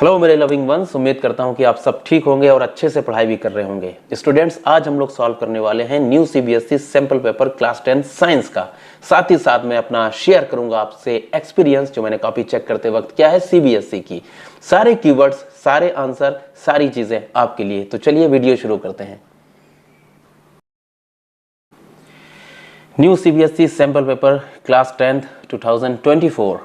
Hello मेरे loving once, उम्मीद करता हूं कि आप सब ठीक होंगे और अच्छे से पढ़ाई भी कर रहे होंगे। स्टूडेंट्स, आज हम लोग सॉल्व करने वाले हैं new CBSE sample paper class 10 science का। साथ ही साथ मैं अपना शेयर करूंगा आपसे एक्सपीरियंस जो मैंने कॉपी चेक करते वक्त किया है सीबीएसई की। सारे कीवर्ड्स, सारे आंसर, सारी चीजें आपके लिए। तो चलिए वीडियो शुरू करते हैं। New CBSE sample paper class 10 2024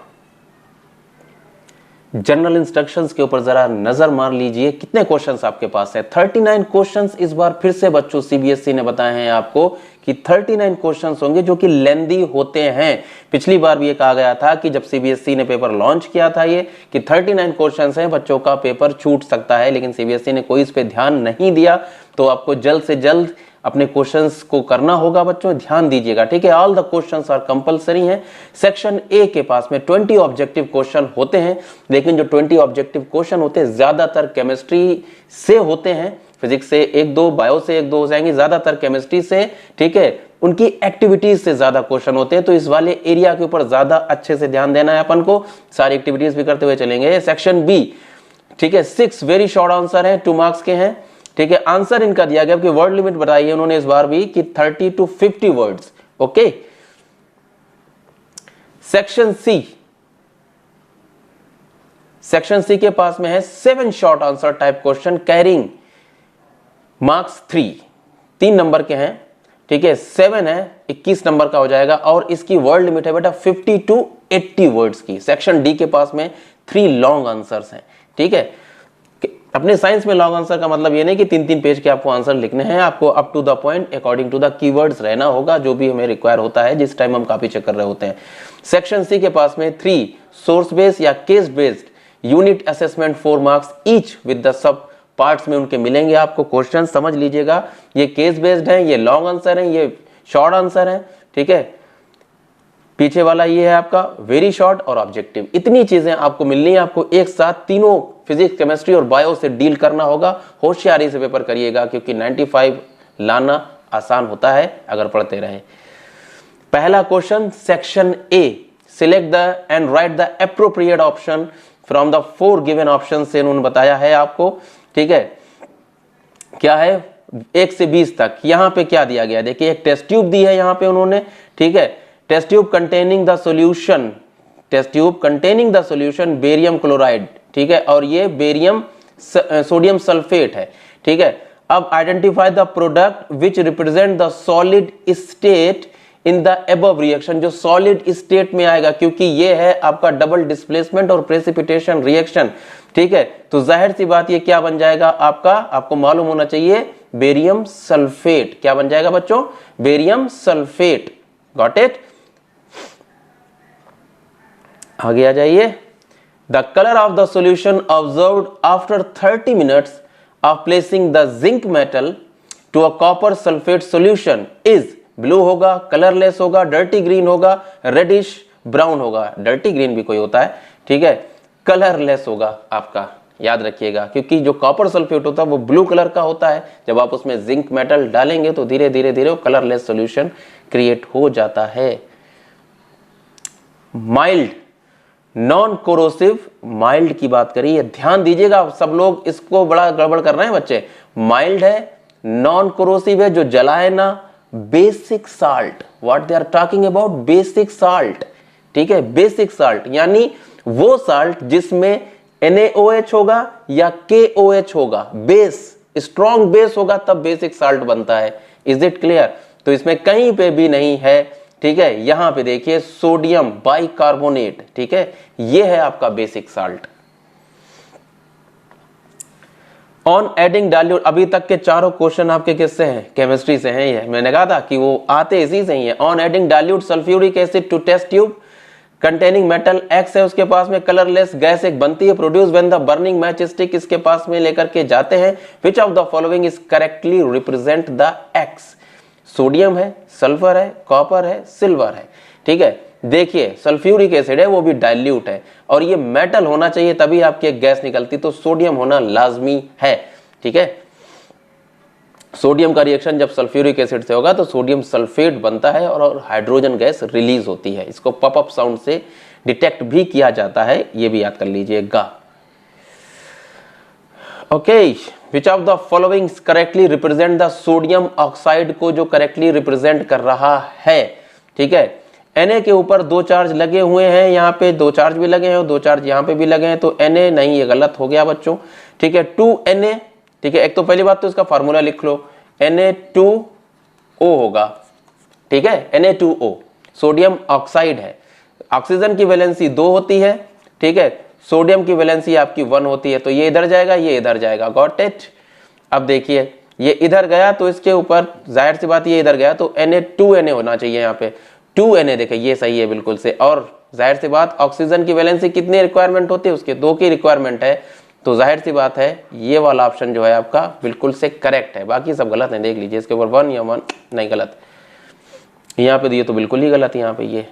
general instructions के ऊपर जरा नजर मार लीजिए। कितने क्वेश्चंस आपके पास है? 39 क्वेश्चंस इस बार फिर से बच्चों सीबीएसई ने बताए हैं आपको कि 39 क्वेश्चंस होंगे जो कि लेंदी होते हैं। पिछली बार भी ये कहा गया था कि जब सीबीएसई ने पेपर लॉन्च किया था ये कि 39 क्वेश्चंस हैं, बच्चों का पेपर छूट सकता है, लेकिन सीबीएसई ने कोई इस पे ध्यान नहीं दिया। तो आपको जल्द से जल्द अपने क्वेश्चंस को करना होगा बच्चों, ध्यान दीजिएगा, ठीक है। All the questions are compulsory हैं। सेक्शन ए के पास में 20 ऑब्जेक्टिव क्वेश्चन होते हैं, लेकिन जो 20 ऑब्जेक्टिव क्वेश्चन होते हैं ज्यादातर केमिस्ट्री से होते हैं। फिजिक्स से 1-2, बायो से 1-2 हो जाएंगे, ज्यादातर केमिस्ट्री से, ठीक है। उनकी एक्टिविटीज से ज्यादा क्वेश्चन होते हैं, तो इस वाले एरिया के ऊपर ज्यादा अच्छे से ध्यान देना है अपन को। सारी एक्टिविटीज भी करते हुए चलेंगे। सेक्शन बी, ठीक है, 6 वेरी शॉर्ट आंसर है, 2 मार्क्स के हैं, ठीक है। आंसर इनका दिया गया कि वर्ड लिमिट बताई है उन्होंने इस बार भी कि 30 to 50 words, okay. Section C के पास में है 7 short answer type question carrying marks 3 number के हैं, ठीक है। 7 है, 21 नंबर का हो जाएगा, और इसकी वर्ड लिमिट है बेटा 50 to 80 वर्ड्स की। सेक्शन डी के पास में 3 लॉन्ग आंसर्स हैं, ठीक है। अपने साइंस में लॉन्ग आंसर का मतलब ये नहीं कि 3-3 पेज के आपको आंसर लिखने हैं, आपको up to the point according to the keywords रहना होगा, जो भी हमें रिक्वायर होता है जिस टाइम हम कॉपी चेक कर रहे होते हैं। सेक्शन सी के पास में 3 सोर्स बेस्ड या case based unit assessment 4 marks each with the sub parts में उनके मिलेंगे आपको क्वेश्चन। समझ लीजिएगा, ये केस बेस्ड है, ये लॉन्ग आंसर है, ये शॉर्ट आंसर है, ठीक है। पीछे वाला ये है आपका वेरी शॉर्ट और ऑब्जेक्टिव। इतनी चीजें आपको मिलनी है, आपको एक साथ तीनों फिजिक्स, केमिस्ट्री और बायो से डील करना होगा। होशियारी से पेपर करिएगा, क्योंकि 95 लाना आसान होता है अगर पढ़ते रहे। पहला question, section A, select the end right the appropriate option from the 4 given option से उन्होंने बताया है आपको, ठीक है। क्या है 1 से 20 तक। यहां पे क्या दिया गया, देखिए एक टेस्ट ट्यूब दी है यहां पे उन्होंने, ठीक है। Test tube containing the solution barium chloride, ठीक है, और ये बेरियम सोडियम सल्फेट है, ठीक है। अब identify the product which represent the solid state in the above reaction. जो सॉलिड स्टेट में आएगा, क्योंकि ये है आपका डबल डिस्प्लेसमेंट और प्रेसिपिटेशन रिएक्शन, ठीक है। तो जाहिर सी बात ये क्या बन जाएगा आपका, आपको मालूम होना चाहिए, बेरियम सल्फेट। क्या बन जाएगा बच्चों? Barium sulphate. Got it? आगे आ जाइए। The colour of the solution observed after 30 minutes of placing the zinc metal to a copper sulphate solution is, blue होगा, कलरलेस होगा, डर्टी ग्रीन होगा, रेडिश ब्राउन होगा। डर्टी ग्रीन भी कोई होता है, ठीक है। कलरलेस होगा आपका, याद रखिएगा, क्योंकि जो कॉपर सल्फेट होता है वो ब्लू कलर का होता है। जब आप उसमें जिंक मेटल डालेंगे तो धीरे धीरे वो कलरलेस सॉल्यूशन क्रिएट हो जाता है। माइल्ड, नॉन कोरोसिव, माइल्ड की बात करिए, ध्यान दीजिएगा, सब लोग इसको बड़ा गड़बड़ कर रहे हैं बच्चे। माइल्ड है, नॉन कोरोसिव है, जो जलाए ना, basic salt. What they are talking about? Basic salt, ठीक है। बेसिक साल्ट यानी वो साल्ट जिसमें NaOH होगा या KOH होगा, बेस, स्ट्रॉन्ग बेस होगा, तब बेसिक साल्ट बनता है। Is it clear? तो इसमें कहीं पे भी नहीं है, ठीक है। यहां पे देखिए सोडियम बाइकार्बोनेट, ठीक है, ये है आपका basic salt. On adding dilute, अभी तक के चारों क्वेश्चन आपके किससे हैं? केमिस्ट्री से हैं। ये मैंने कहा था कि वो आते इसी से ही है। On adding dilute sulphuric acid to test tube containing metal X है उसके पास में, कलरलेस गैस एक बनती है, produce when the burning match stick इसके पास में लेकर के जाते हैं। Which of the following is correctly represent the X? Sodium है, सल्फर है, कॉपर है, सिल्वर है, ठीक है। देखिए सल्फ्यूरिक एसिड है, वो भी डाइल्यूट है, और ये मेटल होना चाहिए तभी आपकी एक गैस निकलती, तो सोडियम होना लाजमी है, ठीक है। सोडियम का रिएक्शन जब सल्फ्यूरिक एसिड से होगा तो सोडियम सल्फेट बनता है और हाइड्रोजन गैस रिलीज होती है। इसको पॉप अप साउंड से डिटेक्ट भी किया जाता है, ये भी याद कर लीजिएगा। Okay, which of the following correctly represent the sodium oxide को जो करेक्टली रिप्रेजेंट कर रहा है, ठीक है। Na के ऊपर 2 चार्ज लगे हुए हैं, यहाँ पे 2 चार्ज भी लगे हैं और 2 चार्ज यहाँ पे भी लगे हैं, तो Na नहीं, ये गलत हो गया बच्चों, ठीक है। 2Na, ठीक है। एक तो पहली बात तो इसका फार्मूला लिख लो, Na2O होगा, ठीक है। Na2O सोडियम ऑक्साइड है, ऑक्सीजन की वैलेंसी 2 होती है, ठीक है, सोडियम की वैलेंसी आपकी 1 होती है, तो ये इधर जाएगा, ये इधर जाएगा, गॉट इट। अब देखिए ये इधर गया तो इसके ऊपर जाहिर सी बात ये इधर गया तो Na2Na होना चाहिए, यहाँ पे 2Na, देखिए ये सही है बिल्कुल से। और जाहिर सी बात ऑक्सीजन की वैलेंसी कितनी रिक्वायरमेंट होती है, उसके 2 की रिक्वायरमेंट है, तो जाहिर सी बात है ये वाला ऑप्शन जो है आपका बिल्कुल से करेक्ट है। बाकी सब गलत है, देख लीजिए इसके ऊपर 1 या 1 नहीं, गलत। यहाँ पे ये तो बिल्कुल ही गलत है, यहाँ पे ये,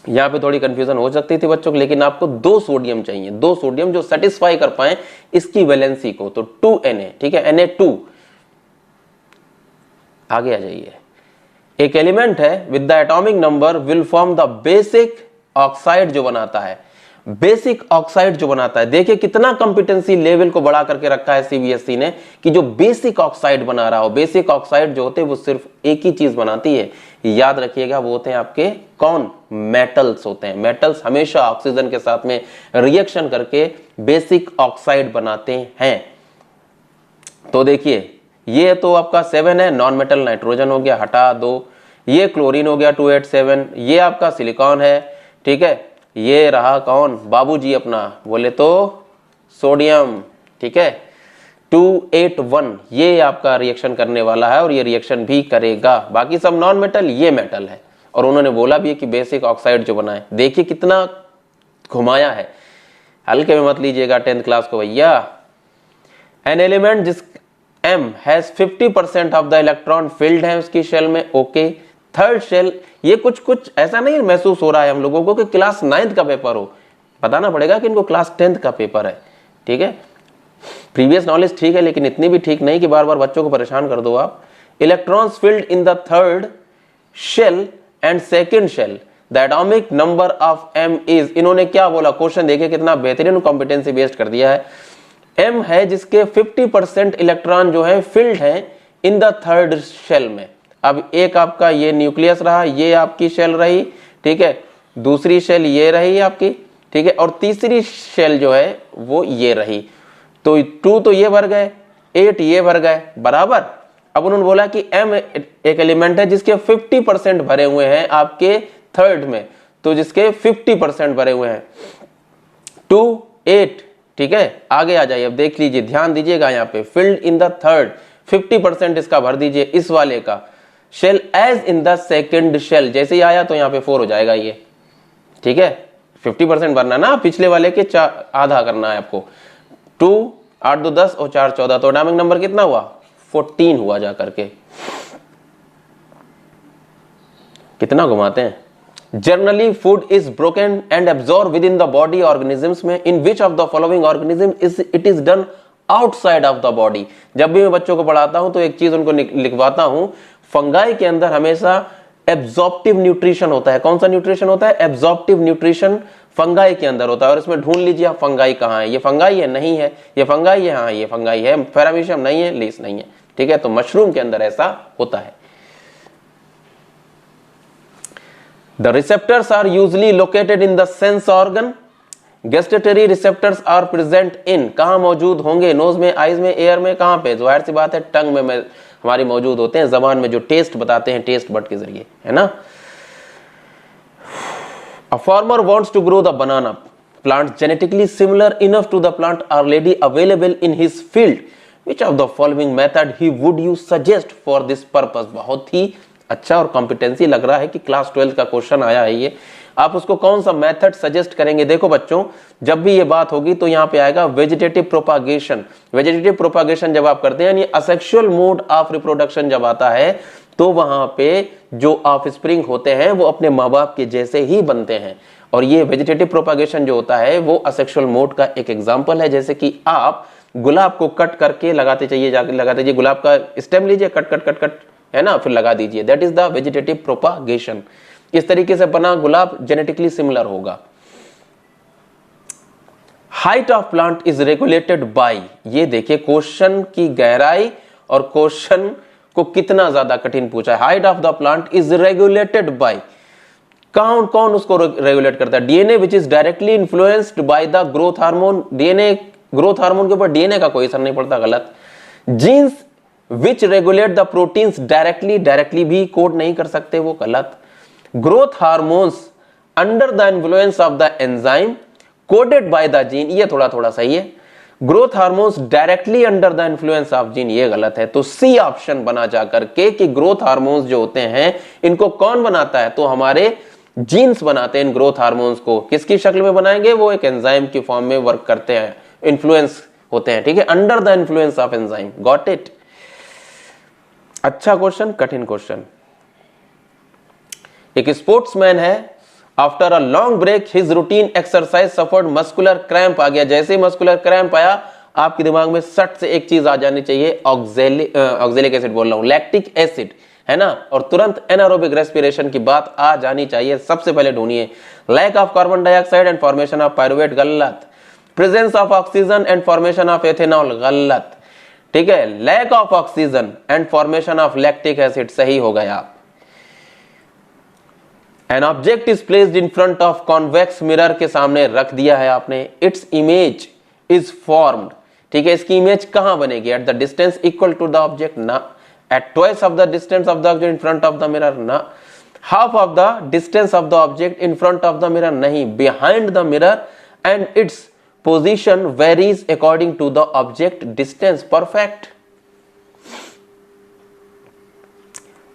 यहाँ पे थोड़ी कंफ्यूजन हो सकती थी बच्चों को, लेकिन आपको 2 सोडियम चाहिए, 2 सोडियम जो सेटिस्फाई कर पाए इसकी वैलेंसी को, तो 2Na, ठीक है, Na2। आगे आ जाइए, एक एलिमेंट है with the atomic number will form the basic oxide जो बनाता है, बेसिक ऑक्साइड जो बनाता है। देखिए कितना कॉम्पिटेंसी लेवल को बढ़ा करके रखा है सीबीएसई ने कि जो बेसिक ऑक्साइड बना रहा हो। बेसिक ऑक्साइड जो होते हैं वो सिर्फ एक ही चीज बनाती है, याद रखिएगा, वो होते हैं आपके कौन, मेटल्स होते हैं। मेटल्स हमेशा ऑक्सीजन के साथ में रिएक्शन करके बेसिक ऑक्साइड बनाते हैं। तो देखिए ये तो आपका 7 है, नॉन मेटल नाइट्रोजन हो गया, हटा दो। ये क्लोरीन हो गया 287, ये आपका सिलिकॉन है, ठीक है। ये रहा कौन, बाबूजी अपना बोले तो सोडियम, ठीक है। 281 ये आपका रिएक्शन करने वाला है और ये रिएक्शन भी करेगा। बाकी सब नॉन मेटल, ये मेटल है। और उन्होंने बोला भी है कि बेसिक ऑक्साइड जो बनाए, देखिए कितना घुमाया है, हल्के में मत लीजिएगा 10th क्लास को भैया। एन एलिमेंट जिस M has 50% of the electron filled है उसकी शेल में, ओके। थर्ड शेल, ये कुछ ऐसा नहीं महसूस हो रहा है हम लोगों को कि क्लास 9th का पेपर हो, बताना पड़ेगा कि इनको क्लास 10th का पेपर है, ठीक है। प्रीवियस नॉलेज ठीक है, लेकिन इतनी भी ठीक नहीं कि बार बार बच्चों को परेशान कर दो आप। Electrons field in the third shell and second shell, the atomic number of M is, इन्होंने क्या बोला, क्वेश्चन देखिए कितना बेहतरीन कॉम्पिटेंसी बेस्ड कर दिया है। M है जिसके 50% इलेक्ट्रॉन जो है फील्ड है इन द थर्ड शेल में। अब एक आपका ये न्यूक्लियस रहा, ये आपकी शेल रही, ठीक है, दूसरी शेल ये रही आपकी, ठीक है, और तीसरी शेल जो है वो ये रही। तो 2 तो ये भर गए, 8 ये भर गए, बराबर। अब उन्होंने बोला कि M एक एलिमेंट है जिसके 50% भरे हुए हैं आपके थर्ड में, तो जिसके 50% भरे हुए हैं 2 8, ठीक है। आगे आ जाइए, अब देख लीजिए, ध्यान दीजिएगा, यहाँ पे फील्ड इन द थर्ड 50% इसका भर दीजिए, इस वाले का। Shell as in the second shell, जैसे ही आया तो यहाँ पे 4 हो जाएगा ये, ठीक है। 50% भरना ना, पिछले वाले के आधा करना है आपको। 2 8 2 10 और 4 14, तो एटॉमिक नंबर कितना हुआ, 14 हुआ जा करके। कितना घुमाते हैं। Generally, food is broken and absorbed within the body organisms में in which of the following organism is it is done outside of the body। जब भी मैं बच्चों को पढ़ाता हूं तो एक चीज उनको लिखवाता हूं, फंगाई के अंदर हमेशा एब्जॉर्प्टिव न्यूट्रिशन होता है। कौन सा न्यूट्रिशन होता है, एब्जॉर्प्टिव न्यूट्रिशन फंगाई के अंदर होता है। और इसमें ढूंढ लीजिए आप फंगाई कहाँ है, ये फंगाई है, नहीं है, ये फंगाई है, हाँ ये फंगाई है, पैरामीशियम नहीं है, लीस नहीं है, ठीक है। तो मशरूम के अंदर ऐसा होता है। The receptors are usually located in the sense organ. Gustatory receptors are present in, कहाँ मौजूद होंगे, नोज में, आईज में, एयर में, कहाँ पे, जाहिर सी बात है टंग में हमारी मौजूद होते हैं, जबान में जो टेस्ट बताते हैं टेस्ट बड के जरिए, है ना। A farmer wants to grow the banana plant genetically similar enough to the plant already available in his field. Which of the following method he would you suggest for this purpose? बहुत ही अच्छा और competency लग रहा है कि class 12 का question आया है ये। आप उसको कौन सा मेथड सजेस्ट करेंगे। देखो बच्चों, जब भी ये बात होगी तो यहाँ पे आएगा वेजिटेटिव प्रोपागेशन। वेजिटेटिव प्रोपागेशन जब आप करते हैं, यानी असेक्सुअल मोड ऑफ रिप्रोडक्शन जब आता है, तो वहां पे जो ऑफस्प्रिंग होते हैं वो अपने माँ बाप के जैसे ही बनते हैं। और ये वेजिटेटिव प्रोपागेशन जो होता है वो असेक्सुअल मोड का एक एग्जाम्पल है। जैसे कि आप गुलाब को कट करके लगाते चाहिए, जाके लगाते जाइए, गुलाब का स्टेम लीजिए, कट कट कट कट, है ना, फिर लगा दीजिए, that is the vegetative propagation. इस तरीके से बना गुलाब जेनेटिकली सिमिलर होगा। Height of plant is regulated by, ये देखिए क्वेश्चन की गहराई और क्वेश्चन को कितना ज्यादा कठिन पूछा है। Height of the plant is regulated by, कौन कौन उसको रेगुलेट करता है? DNA which is directly influenced by the growth hormone, DNA growth hormone के ऊपर डीएनए का कोई असर नहीं पड़ता, गलत। Jeans which regulate the proteins directly, directly भी कोड नहीं कर सकते, वो गलत। Growth hormones under the influence of the enzyme coded by the gene, ये थोड़ा थोड़ा सही है। Growth hormones directly under the influence of gene, ये गलत है। तो सी ऑप्शन बना जाकर के कि ग्रोथ हार्मोन्स जो होते हैं इनको कौन बनाता है? तो हमारे जीन्स बनाते हैं इन ग्रोथ हार्मोन्स को। किसकी शक्ल में बनाएंगे? वो एक एंजाइम की फॉर्म में वर्क करते हैं, इन्फ्लुएंस होते हैं, ठीक है, under the influence of enzyme. Got it? अच्छा क्वेश्चन, कठिन क्वेश्चन। एक स्पोर्ट्समैन है, after a long break his routine exercise suffered muscular cramp आ गया। जैसे ही मस्कुलर क्रैम्प आया, आपके दिमाग में सट से एक चीज आ जानी चाहिए, ऑक्जेलिक एसिड बोल रहा हूं, लैक्टिक एसिड, है ना, और तुरंत एनारोबिक रेस्पिरेशन की बात आ जानी चाहिए। सबसे पहले ढूंढिए lack of carbon dioxide and formation of pyruvate, गलत। Presence of oxygen and formation of ethanol, गलत, ठीक है। Lack of oxygen and formation of lactic acid, सही हो गया। An object is placed in front of convex mirror, के सामने रख दिया है आपने, इट्स इमेज इज फॉर्म्ड, ठीक है। इसकी इमेज कहां बनेगी? At the distance equal to the object, ना। At twice of the distance of the object in front of the mirror, ना। Half of the distance of the object in front of the mirror, नहीं। Behind the mirror and its position varies according to the object distance, perfect.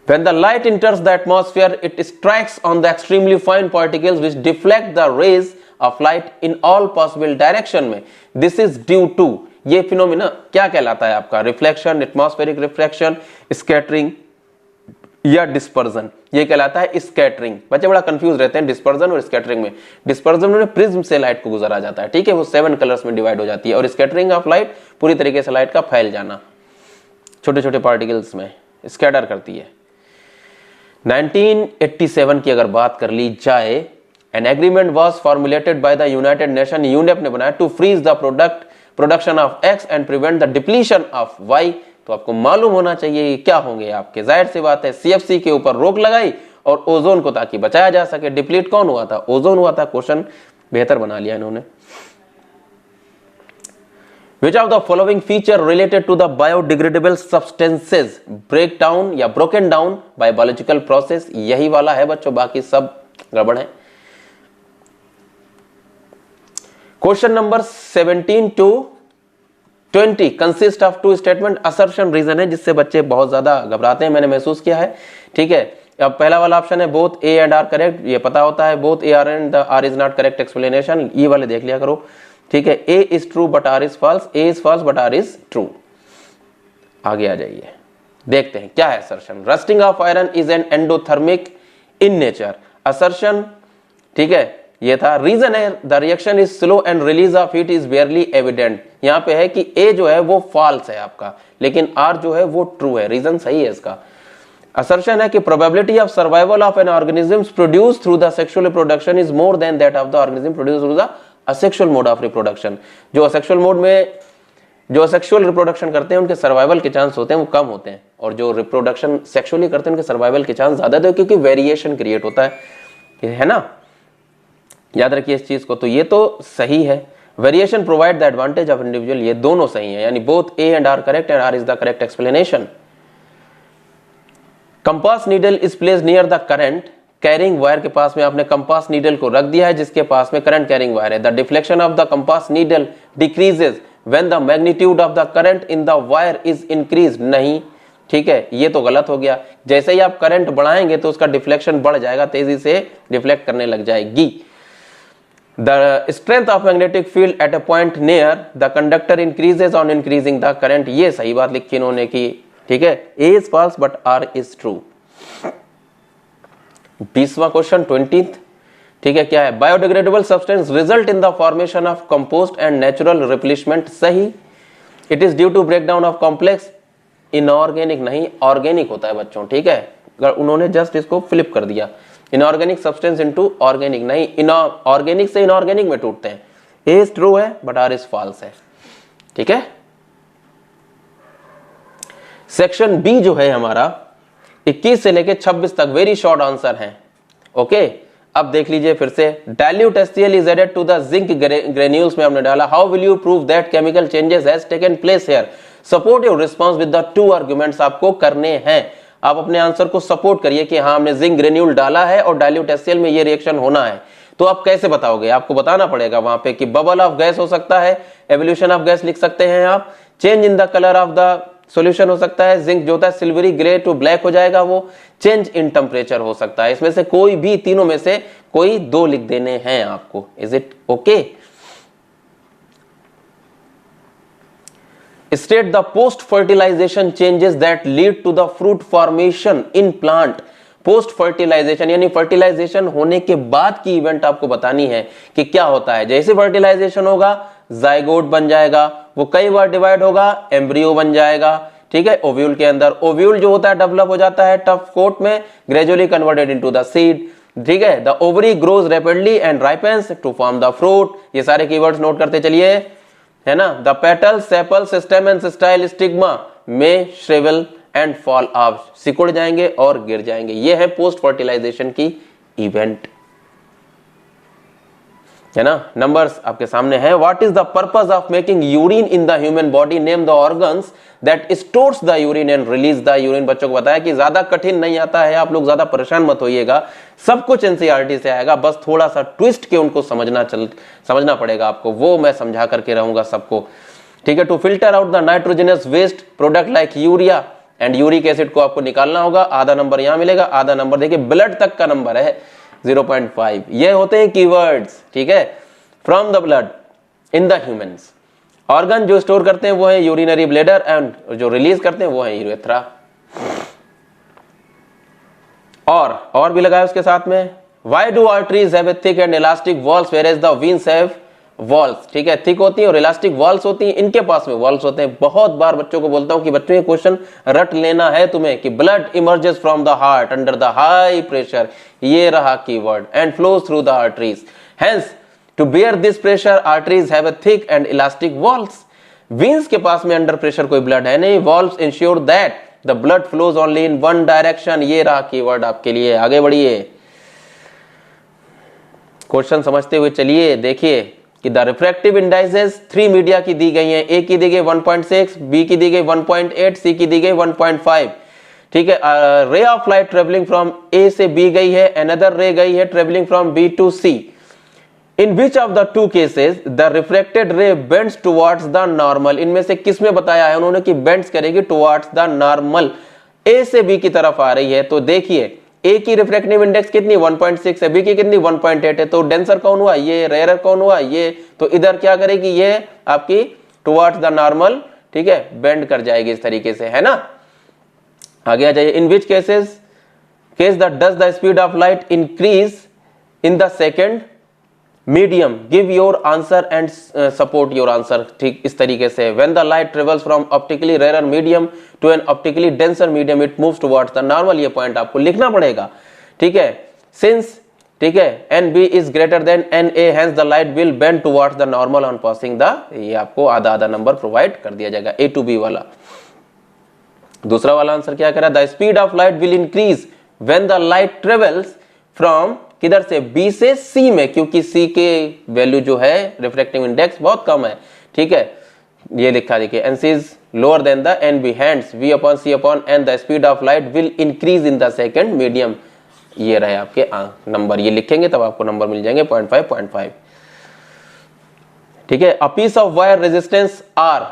When the light enters the atmosphere, it strikes on the extremely fine particles which deflect the rays of light in all possible direction में। This is due to, ये phenomena क्या कहलाता है आपका? Reflection, atmospheric reflection, scattering या dispersion, ये कहलाता है स्कैटरिंग। बच्चे बड़ा कंफ्यूज रहते हैं डिस्पर्जन और स्कैटरिंग में। डिस्पर्जन में प्रिज्म से लाइट को गुजरा जाता है, ठीक है, वो 7 कलर्स में डिवाइड हो जाती है, और स्कैटरिंग ऑफ लाइट पूरी तरीके से लाइट का फैल जाना, छोटे छोटे पार्टिकल्स में स्कैटर करती है। 1987 की अगर बात कर ली जाए, an agreement was formulated by the United Nation, UNEP ने बनाया, to freeze the production of X and prevent the depletion of Y. तो आपको मालूम होना चाहिए क्या होंगे आपके, जाहिर सी बात है, सीएफसी के ऊपर रोक लगाई और ओजोन को ताकि बचाया जा सके। डिप्लीट कौन हुआ था? ओजोन हुआ था। क्वेश्चन बेहतर बना लिया इन्होंने। Which of the following feature related to the biodegradable substances break down या broken down by biological process? यही वाला है बच्चों, बाकी सब गड़बड़ है। Question number 17 to 20 consist of two statement assertion reason है, जिससे बच्चे बहुत ज्यादा घबराते हैं, मैंने महसूस किया है, ठीक है। अब पहला वाला ऑप्शन है both A and R correct, ये पता होता है, both A R and the R is not correct explanation, ये वाले देख लिया करो, ठीक है। A is true but R is false, A is false but R is true. आगे आ जाइए, देखते हैं क्या है assertion. Rusting of iron is an endothermic in nature, assertion, ठीक है, ये था। रीजन है the reaction is slow and release of heat is बेयरली evident, यहां पे है कि ए जो है वो फॉल्स है आपका, लेकिन आर जो है वो ट्रू है, रीजन सही है इसका। असर्शन है कि probability of survival of an organism produce through the sexual reproduction is more than that of the organism produce through the asexual mode of reproduction. जो असेक्सुअल मोड में जो असेक्सुअल रिप्रोडक्शन करते हैं उनके सर्वाइवल के chance होते हैं वो कम होते हैं, और जो रिप्रोडक्शन सेक्सुअली करते हैं उनके सर्वाइवल के चांस ज्यादा होते हैं, क्योंकि वेरिएशन क्रिएट होता है ना, याद रखिए इस चीज को। तो ये तो सही है, variation provide the advantage of individual, ये दोनों सही है, यानी both A and R correct and R is the correct explanation. Compass needle is placed near the current carrying wire, के पास में आपने कंपास नीडल को रख दिया है जिसके पास में करंट कैरिंग वायर है। The deflection of the compass needle decreases when the magnitude of the current in the wire is increase, नहीं, ठीक है, ये तो गलत हो गया। जैसे ही आप करंट बढ़ाएंगे तो उसका डिफ्लेक्शन बढ़ जाएगा, तेजी से डिफ्लेक्ट करने लग जाएगी। The strength of magnetic field at a point near the conductor increases on increasing the current, ये सही बात लिखी इन्होंने की, ठीक है। A is false but R is true. 20वां क्वेश्चन 20th, ठीक है, क्या है? Biodegradable substance result in the formation of compost and natural replacement, सही। It is due to break down of complex, inorganic नहीं, ऑर्गेनिक होता है बच्चों, ठीक है, उन्होंने जस्ट इसको फ्लिप कर दिया, इनऑर्गेनिक सब्सटेंस इनटू ऑर्गेनिक नहीं, ऑर्गेनिक से इनऑर्गेनिक में टूटते हैं, ए इज ट्रू है बट आर इज फॉल्स है। ठीक है, सेक्शन बी जो है हमारा 21 से लेके 26 तक वेरी शॉर्ट आंसर है। ओके, अब देख लीजिए फिर से, dilute HCl is added to the zinc granules में हमने डाला, how will you prove that chemical changes has taken place here, support your response with the two arguments आपको करने हैं। आप अपने आंसर को सपोर्ट करिए कि हाँ हमने जिंक ग्रेन्यूल डाला है और डाइल्यूट HCl में ये रिएक्शन होना है। तो आप कैसे बताओगे, आपको बताना पड़ेगा वहां पे कि बबल ऑफ गैस हो सकता है, एवोल्यूशन ऑफ गैस लिख सकते हैं आप, change in the colour of the solution हो सकता है, जिंक जो होता है सिल्वरी ग्रे टू ब्लैक हो जाएगा वो, चेंज इन टेम्परेचर हो सकता है। इसमें से कोई भी, तीनों में से कोई दो लिख देने हैं आपको। Is it okay? State the post fertilisation changes that lead to the fruit formation in plant. Post fertilisation यानी फर्टिलाइजेशन होने के बाद की इवेंट आपको बतानी है कि क्या होता है। जैसे फर्टिलाइजेशन होगा जाइगोट बन जाएगा, वो कई बार डिवाइड होगा, एम्ब्रियो बन जाएगा। ठीक है, ओव्यूल के अंदर ओव्यूल जो होता है डेवलप हो जाता है टफ कोट में, gradually converted into the seed. ठीक है, the ovary grows rapidly and ripens to form the fruit. ये सारे कीवर्ड्स नोट करते चलिए, है ना। The petal, sepals, stem and style, stigma में श्रिवल एंड फॉल ऑफ, सिकुड़ जाएंगे और गिर जाएंगे। ये है पोस्ट फर्टिलाइजेशन की इवेंट, है ना। नंबर्स आपके सामने है। What is the purpose of making urine in the human body, name the organs that stores the urine and release the urine. बच्चों को बताया कि ज्यादा कठिन नहीं आता है, आप लोग ज्यादा परेशान मत होइएगा, सब कुछ एनसीईआरटी से आएगा, बस थोड़ा सा ट्विस्ट के उनको समझना पड़ेगा आपको, वो मैं समझा करके रहूंगा सबको। ठीक है, to filter out the nitrogenous waste product like urea and uric acid को आपको निकालना होगा। आधा नंबर यहां मिलेगा, आधा नंबर देखिए ब्लड तक का नंबर है 0.5। ये होते हैं कीवर्ड्स। ठीक है, from the blood in the humans. Organ जो स्टोर करते हैं वो है यूरिनरी ब्लैडर एंड जो रिलीज करते हैं वो है यूरेथ्रा। और भी लगाया उसके साथ में, why do arteries have a thick and elastic walls whereas the veins have walls. ठीक है, थिक होती है और इलास्टिक वॉल्स होती हैं, इनके पास में वॉल्स होते हैं। बहुत बार बच्चों को बोलता हूं कि बच्चों ये क्वेश्चन रट लेना है तुम्हें कि blood emerges from the heart under the high pressure, ये रहा keyword, and flows through the arteries. Hence to bear this pressure arteries have a thick and elastic walls. Veins के पास में अंडर प्रेशर कोई ब्लड है नहीं, walls ensure that the blood flows only in one direction. ये रहा keyword आपके लिए। आगे बढ़िए, क्वेश्चन समझते हुए चलिए। देखिए कि द रिफ्रैक्टिव इंडाइसेस 3 मीडिया की दी गई हैं, ए की दी गई 1.6, बी की दी गई 1.8, सी की दी गई 1.5। ठीक है, ray of light travelling from A से बी गई है, अनदर रे गई है travelling from B to C. In which of the two cases the refracted ray bends towards the normal. इनमें से किसमें बताया है उन्होंने कि बेंड्स करेगी टुवर्ड्स द नॉर्मल, ए से बी की तरफ आ रही है। तो देखिए ए की रिफ्रैक्टिव इंडेक्स कितनी 1.6 है, बी की कितनी 1.8 है, तो डेंसर कौन हुआ ये, रेयरर कौन हुआ ये, तो इधर क्या करेगी ये आपकी टुवर्ड्स द नॉर्मल। ठीक है, बेंड कर जाएगी इस तरीके से, है ना। आगे आ जाइए, in which cases does the speed of light increase in the second medium, give your answer and support your answer. ठीक इस तरीके से, when the light travels from optically rare medium to an optically denser medium it moves towards the normal. ये point आपको लिखना पड़ेगा। ठीक है, सिंस ठीक है n B is greater than n A, hence the light will bend towards the normal on passing the, ये आपको आधा आधा नंबर प्रोवाइड कर दिया जाएगा, ए टू बी वाला। दूसरा वाला आंसर क्या करा, the speed of light will increase when the light travels from किधर से, बी से सी में, क्योंकि सी के वैल्यू जो है रिफ्रैक्टिव इंडेक्स बहुत कम है। ठीक है, ये लिखा देखिए, N C is lower than the N B, hence V upon C upon N the speed of light will increase in the second medium. ये रहे आपके नंबर, ये लिखेंगे तब आपको नंबर मिल जाएंगे 0.5। ठीक है, a piece of wire resistance R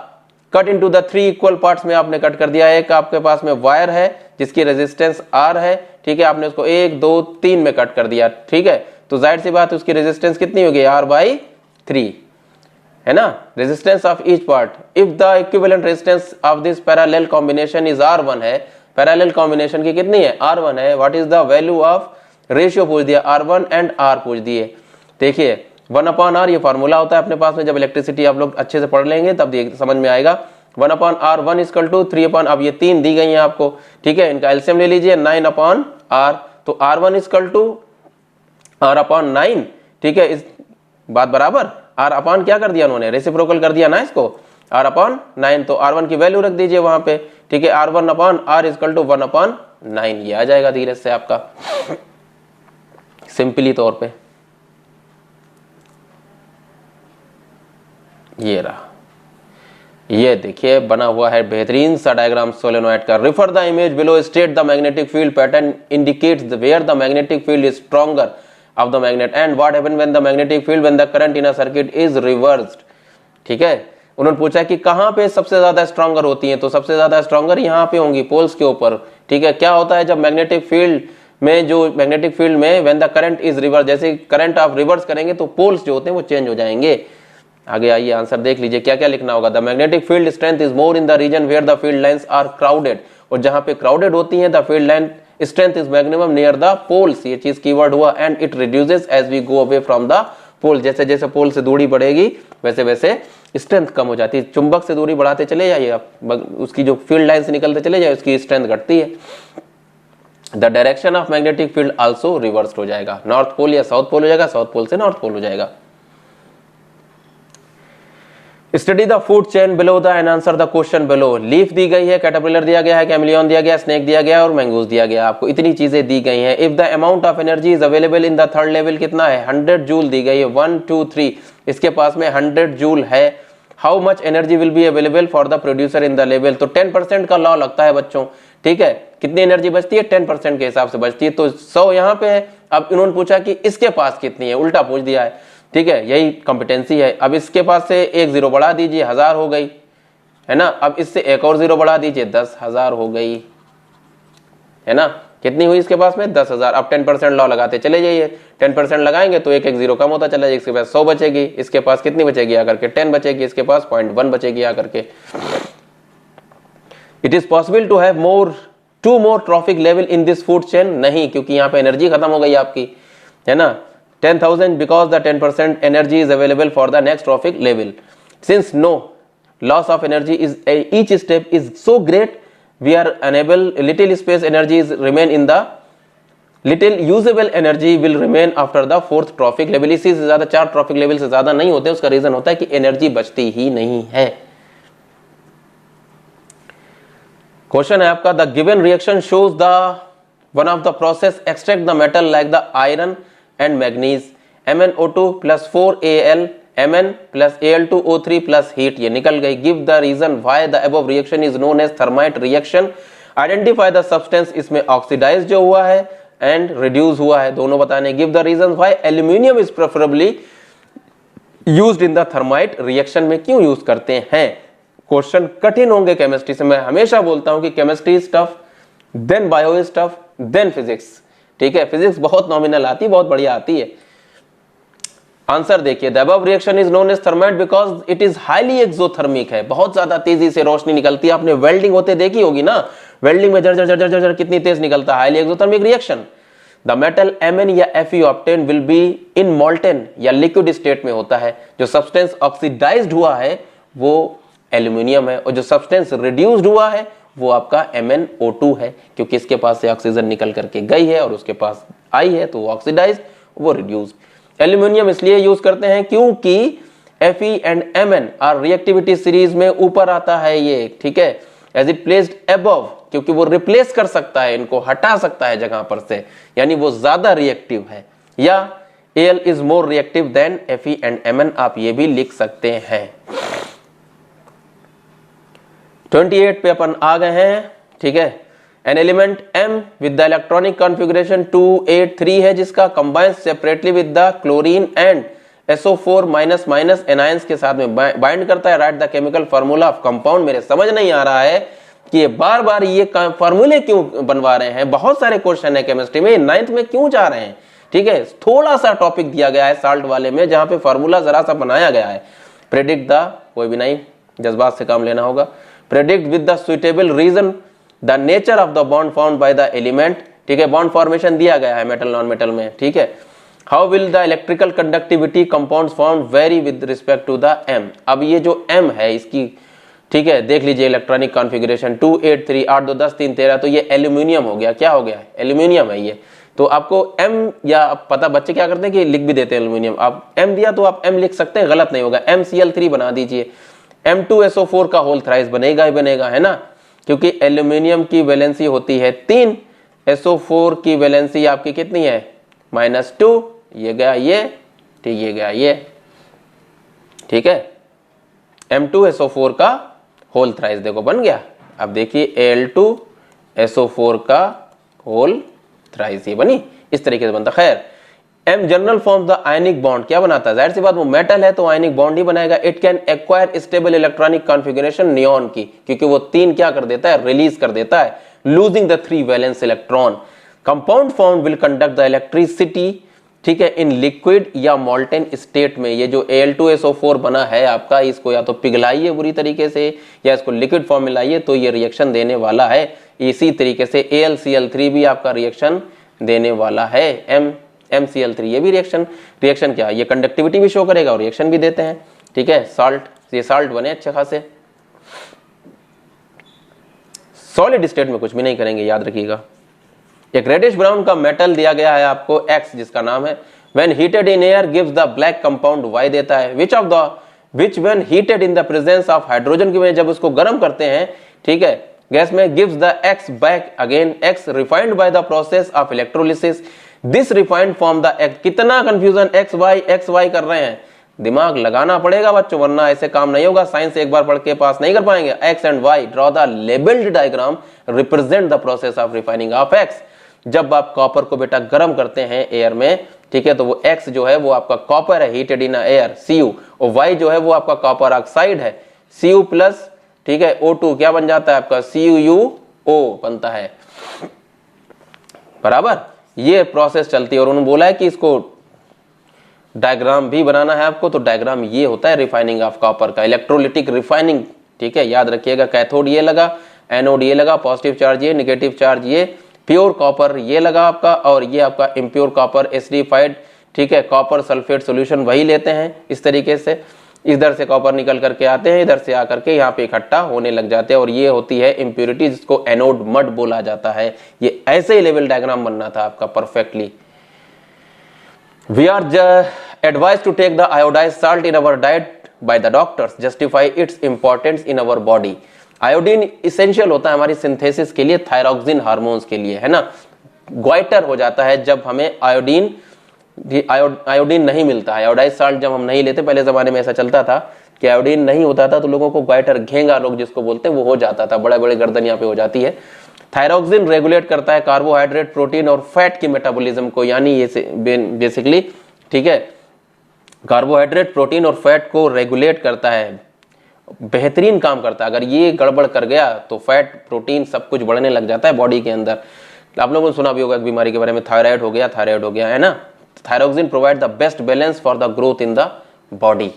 cut into the 3 equal parts में आपने कट कर दिया। एक आपके पास में वायर है जिसकी रेजिस्टेंस आर है, ठीक है, आपने उसको 1 2 3 में कट कर दिया। ठीक है, तो जाहिर सी बात उसकी रेजिस्टेंस कितनी होगी, R/3, है ना, resistance of each part. If the equivalent resistance of this parallel combination is R1 है, पैरेलल कॉम्बिनेशन की कितनी है, R1 है। What is the value of ratio पूछ दिया, R1 एंड R पूछ दिए। देखिए 1/R ये फार्मूला होता है अपने पास में, जब इलेक्ट्रिसिटी आप लोग अच्छे से पढ़ लेंगे तब समझ में आएगा। 1/R 1 इक्वल टू 3/, अब ये 3 दी गई हैं आपको। ठीक है, इनका एलसीएम ले लीजिए 9/R, तो R1 इक्वल टू R/9। ठीक है, इस बात बराबर, R अपॉन क्या कर दिया उन्होंने, रेसिप्रोकल कर दिया ना इसको, R अपॉन 9, तो R1 की वैल्यू रख दीजिए वहां पे, ठीक है, R1 upon R equal to 1 upon 9, ये आ जाएगा धीरे से आपका सिंपली तौर पे। ये रहा, ये देखिए बना हुआ है बेहतरीन सा डायग्राम सोलेनोइड का। Refer the image below, state the magnetic field pattern indicates where the magnetic field is stronger of the magnet and what happen when the magnetic field when the current in a circuit is reversed. ठीक है, उन्होंने पूछा कि कहां पे सबसे ज्यादा stronger होती हैं, तो सबसे ज्यादा स्ट्रॉन्गर यहां पे होंगी पोल्स के ऊपर। ठीक है, क्या होता है जब मैग्नेटिक फील्ड में, जो मैग्नेटिक फील्ड में when the current is reverse, जैसे करंट आप रिवर्स करेंगे तो पोल्स जो होते हैं वो चेंज हो जाएंगे। आगे आइए आंसर देख लीजिए क्या क्या लिखना होगा। The magnetic field strength is more in the region where the field lines are crowded, और जहां पे क्राउडेड होती हैं the field line strength is maximum near the poles, ये चीज कीवर्ड हुआ। And it reduces as we go away from the pole, जैसे जैसे पोल से दूरी बढ़ेगी वैसे वैसे स्ट्रेंथ कम हो जाती है। चुंबक से दूरी बढ़ाते चले जाइए आप, उसकी जो फील्ड लाइन से निकलते चले जाए उसकी स्ट्रेंथ घटती है। The direction of magnetic field also reversed हो जाएगा, नॉर्थ पोल या साउथ पोल हो जाएगा, साउथ पोल से नॉर्थ पोल हो जाएगा। Study the food chain below the and answer the question below. Leaf दी गई है, कैटरपिलर दिया गया है, कैमिलियन दिया गया, स्नेक दिया गया और मैंगूस दिया गया, आपको इतनी चीजें दी गई हैं। If the amount of energy is available in the third level कितना है, 100 जूल दी गई है, 1 2 3, इसके पास में 100 जूल है। How much energy will be available for the producer in the level, तो 10% का लॉ लगता है बच्चों। ठीक है, कितनी एनर्जी बचती है, 10% के हिसाब से बचती है, तो 100 यहाँ पे है। अब इन्होंने पूछा कि इसके पास कितनी है, उल्टा पूछ दिया है। ठीक है, यही कॉम्पिटेंसी है। अब इसके पास से एक जीरो बढ़ा दीजिए, 1000 हो गई है ना। अब इससे एक और जीरो बढ़ा दीजिए, 10,000 हो गई है ना। कितनी हुई इसके पास में, 10,000। अब 10% लॉ लगाते चले जाइए, 10% लगाएंगे तो एक एक जीरो कम होता चला जाएगा। इसके पास 100 बचेगी, इसके पास कितनी बचेगी आकर के, 10 बचेगी, इसके पास 0.1 बचेगी आकर के। It is possible to have two more trophic level in this food chain, नहीं, क्योंकि यहाँ पे एनर्जी खत्म हो गई आपकी, है ना। 10,000 because the 10% energy is available for the next trophic level. Since no loss of energy is each step is so great, we are unable, little space energy is remain in the little usable energy will remain after the fourth trophic level. इसी से ज्यादा 4 trophic level से ज्यादा नहीं होते, उसका reason होता है कि एनर्जी बचती ही नहीं है। क्वेश्चन है आपका, the given reaction shows the one of the process extract the metal like the iron and manganese, MnO2 plus 4Al, Mn plus Al2O3 plus heat, ये निकल गई। Give the reason why the above reaction is known as thermite reaction. Identify the substance, इसमें oxidized जो हुआ है and reduce हुआ है, दोनों बताने। Give the reason why aluminium is preferably used in the thermite reaction, में क्यों यूज करते हैं। क्वेश्चन कठिन होंगे केमिस्ट्री से, मैं हमेशा बोलता हूं कि chemistry is tough, then bio is tough, then physics. ठीक है, फिजिक्स बहुत नॉमिनल आती है, बहुत बढ़िया आती है। आंसर देखिए, the above reaction is known as thermite because it is highly exothermic है, बहुत ज्यादा तेजी से रोशनी निकलती है। आपने वेल्डिंग होते देखी होगी ना, वेल्डिंग में जर जर जर जर जर कितनी तेज निकलता है, highly exothermic reaction. The metal Mn या Fe obtain will be in molten या लिक्विड स्टेट में होता है। जो सब्सटेंस ऑक्सीडाइज्ड हुआ है वो एल्यूमिनियम है, और जो सब्सटेंस रिड्यूस्ड हुआ है वो आपका MnO2 है, क्योंकि इसके पास से ऑक्सीजन निकल करके गई है और उसके पास आई है, तो वो ऑक्सीडाइज्ड, वो रिड्यूस्ड। एल्यूमिनियम इसलिए यूज करते हैं क्योंकि Fe and Mn are reactivity series में ऊपर आता है ये। ठीक है, एज इट प्लेस्ड अबव, क्योंकि वो रिप्लेस कर सकता है, इनको हटा सकता है जगह पर से, यानी वो ज्यादा रिएक्टिव है। या Al is more reactive than Fe and Mn, आप ये भी लिख सकते हैं। 28 पे अपन आ गए हैं। ठीक है, an element M with the electronic configuration 283 है, जिसका combines separately with the chlorine and SO4- anions के साथ में बाइंड करता है। Right the chemical formula of compound. मेरे समझ नहीं आ रहा है कि ये बार बार ये फार्मूले क्यों बनवा रहे हैं, बहुत सारे क्वेश्चन है केमिस्ट्री में, 9th में क्यों जा रहे हैं। ठीक है, थोड़ा सा टॉपिक दिया गया है साल्ट वाले में जहां पे फार्मूला जरा सा बनाया गया है। प्रेडिक्ट द, कोई भी नहीं, जज्बात से काम लेना होगा। Predict with the suitable reason the nature of the bond found by the element। ठीक है, बॉन्ड फॉर्मेशन दिया गया है मेटल नॉन मेटल में। ठीक है, how will the electrical conductivity compounds found vary with respect to the M। अब ये जो M है इसकी, ठीक है, देख लीजिए इलेक्ट्रॉनिक कॉन्फ़िगरेशन 283 8 2 10 3 13, तो ये एल्यूमिनियम हो गया। क्या हो गया, एल्यूमिनियम है ये। तो आपको M या पता बच्चे क्या करते हैं कि लिख भी देते हैं एल्यूमिनियम, आप M दिया तो आप M लिख सकते हैं, गलत नहीं होगा, MCl3 बना दीजिए, M2SO4 का होल थ्राइस बनेगा ही बनेगा, है ना, क्योंकि एल्यूमिनियम की वैलेंसी होती है 3, SO4 की वैलेंसी आपकी कितनी है -2, ये गया ये, ठीक, ये गया ये, ठीक है, M2SO4 का होल थ्राइस देखो बन गया। अब देखिए Al2SO4 का होल थ्राइस ये बनी, इस तरीके से बनता। खैर, M general form the ionic bond, क्या बनाता है, जाहिर सी बात वो मेटल है तो आयनिक बॉन्ड ही बनाएगा। It can acquire stable electronic configuration neon की, क्योंकि वो 3 क्या कर देता है, रिलीज कर देता है, losing the 3 valence electron. Compound form will conduct the electricity, ठीक है, इन लिक्विड या मोल्टेन स्टेट में। ये जो Al2SO4 बना है आपका, इसको या तो पिघलाइए बुरी तरीके से या इसको लिक्विड फॉर्म में लाइए तो ये रिएक्शन देने वाला है। इसी तरीके से AlCl3 भी आपका रिएक्शन देने वाला है, MCl3 ये भी रिएक्शन क्या, ये कंडक्टिविटी भी शो करेगा और रिएक्शन भी देते हैं, ठीक है। साल्ट, ये साल्ट बने अच्छे खासे, सॉलिड स्टेट में कुछ भी नहीं करेंगे, याद रखिएगा। एक रेडिश ब्राउन का मेटल दिया गया है आपको X, जिसका नाम है when heated in air gives the black compound Y देता है, which when heated in the presence of hydrogen की वजह जब उसको गर्म करते हैं, ठीक है, गैस में gives the X back again, X refined by the process of electrolysis, this refined form the X। कितना कंफ्यूजन X Y कर रहे हैं, दिमाग लगाना पड़ेगा बच्चों, वरना ऐसे काम नहीं होगा, साइंस एक बार पढ़ के पास नहीं कर पाएंगे। X and Y, draw the labeled diagram represent the process of refining of X। जब आप कॉपर को बेटा गर्म करते हैं एयर में, ठीक है, तो वो X जो है वो आपका कॉपर है, हीटेड इन एयर, Cu, और Y जो है वो आपका कॉपर ऑक्साइड है, Cu प्लस, ठीक है, O2 क्या बन जाता है आपका, CuO बनता है, बराबर। ये प्रोसेस चलती है और उन्होंने बोला है कि इसको डायग्राम भी बनाना है आपको, तो डायग्राम ये होता है रिफाइनिंग ऑफ कॉपर का, इलेक्ट्रोलिटिक रिफाइनिंग, ठीक है, याद रखिएगा। कैथोड ये लगा, एनोड ये लगा, पॉजिटिव चार्ज ये, नेगेटिव चार्ज ये, प्योर कॉपर ये लगा आपका, और ये आपका इम्प्योर कॉपर एसिडिफाइड, ठीक है, कॉपर सल्फेट सॉल्यूशन वही लेते हैं। इस तरीके से इधर से कॉपर निकल करके आते हैं, इधर से आकर के यहाँ पे इकट्ठा होने लग जाते हैं, और ये होती है इम्प्योरिटी, जिसको एनोड मड बोला जाता है। ये ऐसे ही लेवल डायग्राम बनना था आपका perfectly. We are advise to take the iodize salt in our diet by the doctors, justify its importance in our body. Iodine essential होता है हमारी सिंथेसिस के लिए, थायरॉक्सिन हार्मोन्स के लिए, है ना। ग्वाइटर हो जाता है जब हमें आयोडीन नहीं मिलता है, आयोडाइज साल्ट जब हम नहीं लेते, पहले जमाने में ऐसा चलता था कि आयोडीन नहीं होता था तो लोगों को ग्वाइटर, घेंगा लोग जिसको बोलते हैं, वो हो जाता था, बड़े बड़े गर्दन यहाँ पे हो जाती है। थायरॉक्सिन रेगुलेट करता है कार्बोहाइड्रेट, प्रोटीन और फैट के मेटाबॉलिज्म को, यानी ये बेसिकली, ठीक है, कार्बोहाइड्रेट, प्रोटीन और फैट को रेगुलेट करता है, बेहतरीन काम करता है। अगर ये गड़बड़ कर गया तो फैट, प्रोटीन सब कुछ बढ़ने लग जाता है बॉडी के अंदर। आप लोगों ने सुना भी होगा एक बीमारी के बारे में, थायराइड हो गया, है ना। Thyroxine provide the best balance for the growth in the body.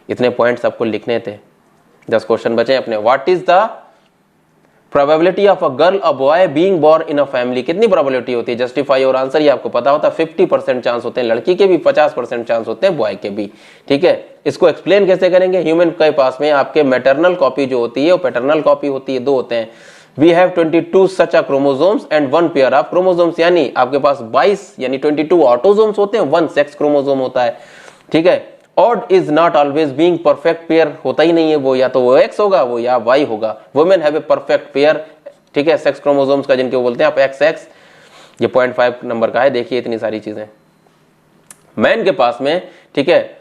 इतने पॉइंट्स आपको लिखने थे, 10 क्वेश्चन बचे अपने। What is the probability of a girl a boy being born in a family, कितनी प्रोबेबिलिटी होती है, जस्टिफाई और आंसर ये आपको पता होता है। 50% चांस होते हैं लड़की के भी, 50% चांस होते हैं बॉय के भी, ठीक है। इसको एक्सप्लेन कैसे करेंगे, ह्यूमन के पास में आपके मैटरनल कॉपी जो होती है वो पैटर्नल कॉपी होती है, 2 होते हैं। We have 22 such a chromosomes and 1 pair of chromosomes, यानी आपके पास 22 यानी 22 ऑटोसोम्स होते हैं, 1 सेक्स क्रोमोसोम होता है, ठीक है। Odd is not always being, perfect pair होता ही नहीं है वो, या तो वो एक्स होगा वो या वाई होगा। Women have a perfect pair, ठीक है, सेक्स क्रोमोसोम्स का, जिनके बोलते हैं आप XX, ये 0.5 नंबर का है, देखिए इतनी सारी चीजें। मैन के पास में, ठीक है,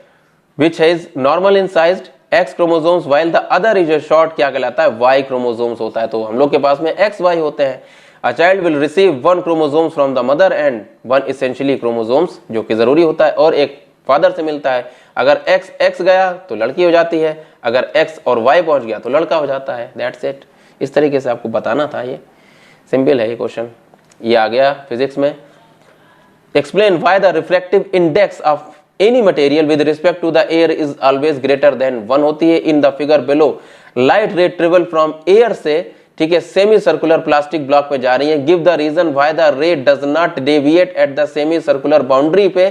which has normal in sized X chromosomes while the other is short, क्या कहलाता है, Y क्रोमोसोम्स होता है, तो हम लोग के पास में XY होते हैं। A child will receive 1 chromosomes from the mother and 1 essentially chromosomes, जो कि जरूरी होता है, और एक फादर से मिलता है। अगर X गया तो लड़की हो जाती है, अगर X और Y पहुंच गया तो लड़का हो जाता है, दैट्स इट। इस तरीके से आपको बताना था, ये सिंपल है ये क्वेश्चन। ये आ गया फिजिक्स में। Explain why the refractive index of any material with respect to the air is always greater than 1 होती है। In the figure below light ray travel from air से, ठीक है, सेमी सर्कुलर प्लास्टिक ब्लॉक पे जा रही है। Give the reason why the ray does not deviate at the semi circular boundary पे,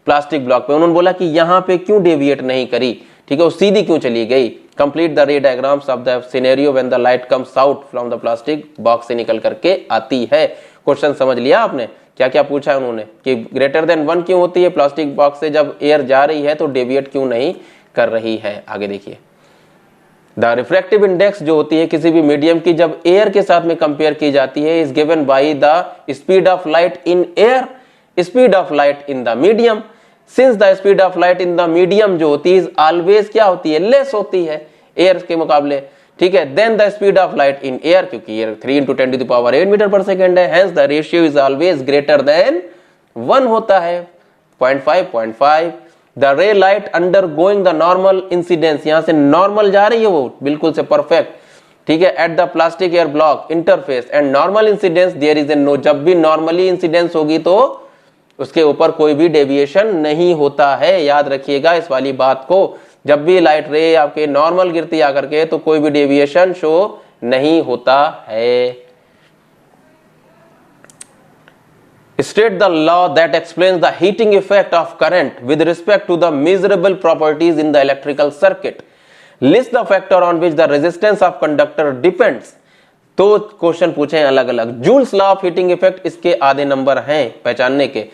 प्लास्टिक ब्लॉक पे। उन्होंने बोला कि यहां पे क्यों डेविएट नहीं करी, ठीक है, वो सीधी क्यों चली गई। कंप्लीट द रे diagrams of the scenario when the light comes out from the plastic box से निकल करके आती है। क्वेश्चन समझ लिया आपने, क्या क्या पूछा है उन्होंने कि ग्रेटर देन 1 क्यों होती है प्लास्टिक बॉक्स से, जब एयर जा रही है तो डेविएट क्यों नहीं कर रही है। आगे देखिए, द रिफ्रैक्टिव इंडेक्स जो होती है किसी भी मीडियम की जब एयर के साथ में कंपेयर की जाती है is given by the speed of light in air, speed of light in the medium. Since the speed of light in the medium जो होती है ऑलवेज क्या होती है, लेस होती है एयर के मुकाबले, ठीक है, then the speed of light in air, क्योंकि एयर 3 × 10⁸ मीटर पर सेकेंड है, hence the ratio is always greater than 1 होता है, 0.5 the ray light undergoing the normal incidence, यहां से नॉर्मल जा रही है वो बिल्कुल से परफेक्ट, ठीक है, at the plastic air block interface and normal incidence there is a no, जब भी नॉर्मली इंसिडेंस होगी तो उसके ऊपर कोई भी डेविएशन नहीं होता है। याद रखिएगा इस वाली बात को, जब भी लाइट रे आपके नॉर्मल गिरती आकर के तो कोई भी डेविएशन शो नहीं होता है। State the law that explains the heating effect of current with respect to the measurable properties in the electrical circuit, list the factor on which the resistance of conductor depends. तो question पूछे हैं अलग अलग। Joule's law of heating effect इसके आधे number हैं पहचानने के,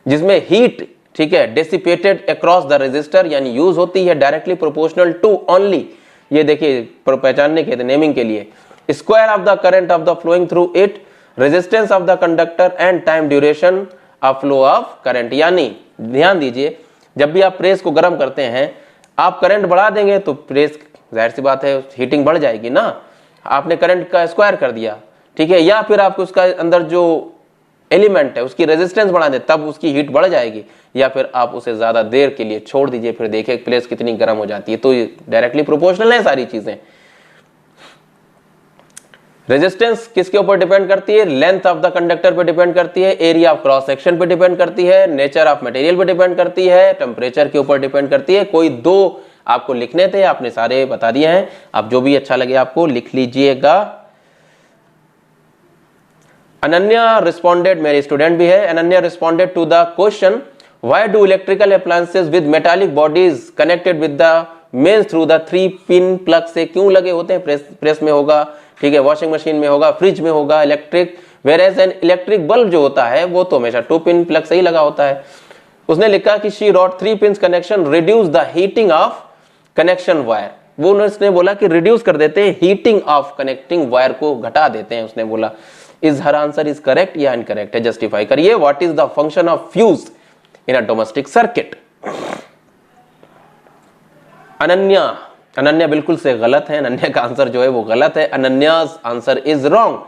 जिसमें हीट, ठीक है, डिसिपेटेड अक्रॉस द रेजिस्टर यानी यूज होती है डायरेक्टली प्रोपोर्शनल टू ओनली, ये देखिए पहचानने के नेमिंग के लिए, square of the current of the flowing through it, resistance of the conductor and time duration of flow of current. यानी ध्यान दीजिए, जब भी आप प्रेस को गर्म करते हैं आप करंट बढ़ा देंगे तो प्रेस, जाहिर सी बात है हीटिंग बढ़ जाएगी ना, आपने करंट का स्क्वायर कर दिया, ठीक है, या फिर आप उसका अंदर जो एलिमेंट है उसकी रेजिस्टेंस बढ़ा दे तब उसकी हीट बढ़ जाएगी, या फिर आप उसे ज्यादा देर के लिए छोड़ दीजिए, फिर देखिए प्लेस कितनी गर्म हो जाती है। तो ये डायरेक्टली प्रोपोर्शनल है सारी चीजें। रेजिस्टेंस किसके ऊपर डिपेंड करती है, लेंथ ऑफ द कंडक्टर पे डिपेंड करती है, एरिया ऑफ क्रॉस सेक्शन पे डिपेंड करती है, नेचर ऑफ मटेरियल पे डिपेंड करती है, टेम्परेचर के ऊपर डिपेंड करती है। कोई दो आपको लिखने थे, आपने सारे बता दिए हैं, आप जो भी अच्छा लगे आपको लिख लीजिएगा। अनन्या रिस्पॉन्डेड, मेरे स्टूडेंट भी है, Ananya responded to the question why do electrical appliances with metallic bodies connected with the mains through the 3 pin plug से क्यों लगे होते हैं, प्रेस में होगा, ठीक है, वॉशिंग मशीन में होगा, फ्रिज में होगा electric, whereas an electric bulb जो होता है वो तो हमेशा 2 पिन प्लग से ही लगा होता है। उसने लिखा कि she wrote 3 pin connection reduce the heating of connection wire, वो उसने बोला कि रिड्यूस कर देते हैं हीटिंग ऑफ कनेक्टिंग वायर को घटा देते हैं। उसने बोला is her answer is correct या इनकरेक्ट है, जस्टिफाई करिए। What is the function of fuse in a domestic circuit. Ananya बिल्कुल से गलत है, अनन्या का आंसर जो है वो गलत है, Ananya's answer is wrong.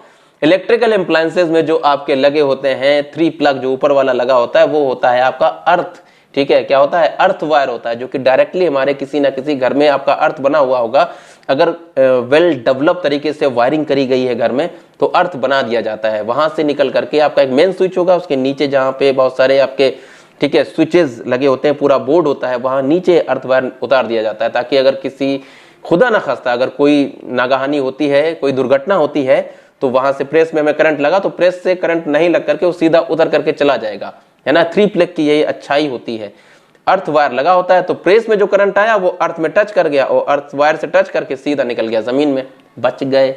Electrical appliances में जो आपके लगे होते हैं 3 प्लग जो ऊपर वाला लगा होता है वो होता है आपका अर्थ, ठीक है, क्या होता है, अर्थ वायर होता है, जो कि डायरेक्टली हमारे किसी ना किसी घर में आपका अर्थ बना हुआ होगा। अगर वेल डेवलप तरीके से वायरिंग करी गई है घर में तो अर्थ बना दिया जाता है, वहां से निकल करके आपका एक मेन स्विच होगा, उसके नीचे जहां पे बहुत सारे आपके, ठीक है, स्विचेस लगे होते हैं, पूरा बोर्ड होता है, वहां नीचे अर्थ वायर उतार दिया जाता है, ताकि अगर किसी खुदा ना खास्ता अगर कोई नागाहानी होती है, कोई दुर्घटना होती है तो वहां से प्रेस में हमें करंट लगा तो प्रेस से करंट नहीं लग करके वो सीधा उतर करके चला जाएगा, है ना। 3 प्लग की यही अच्छाई होती है। अर्थ वायर लगा होता है तो प्रेस में जो करंट आया वो अर्थ में टच कर गया और अर्थ वायर से टच करके सीधा निकल गया जमीन में, बच गए।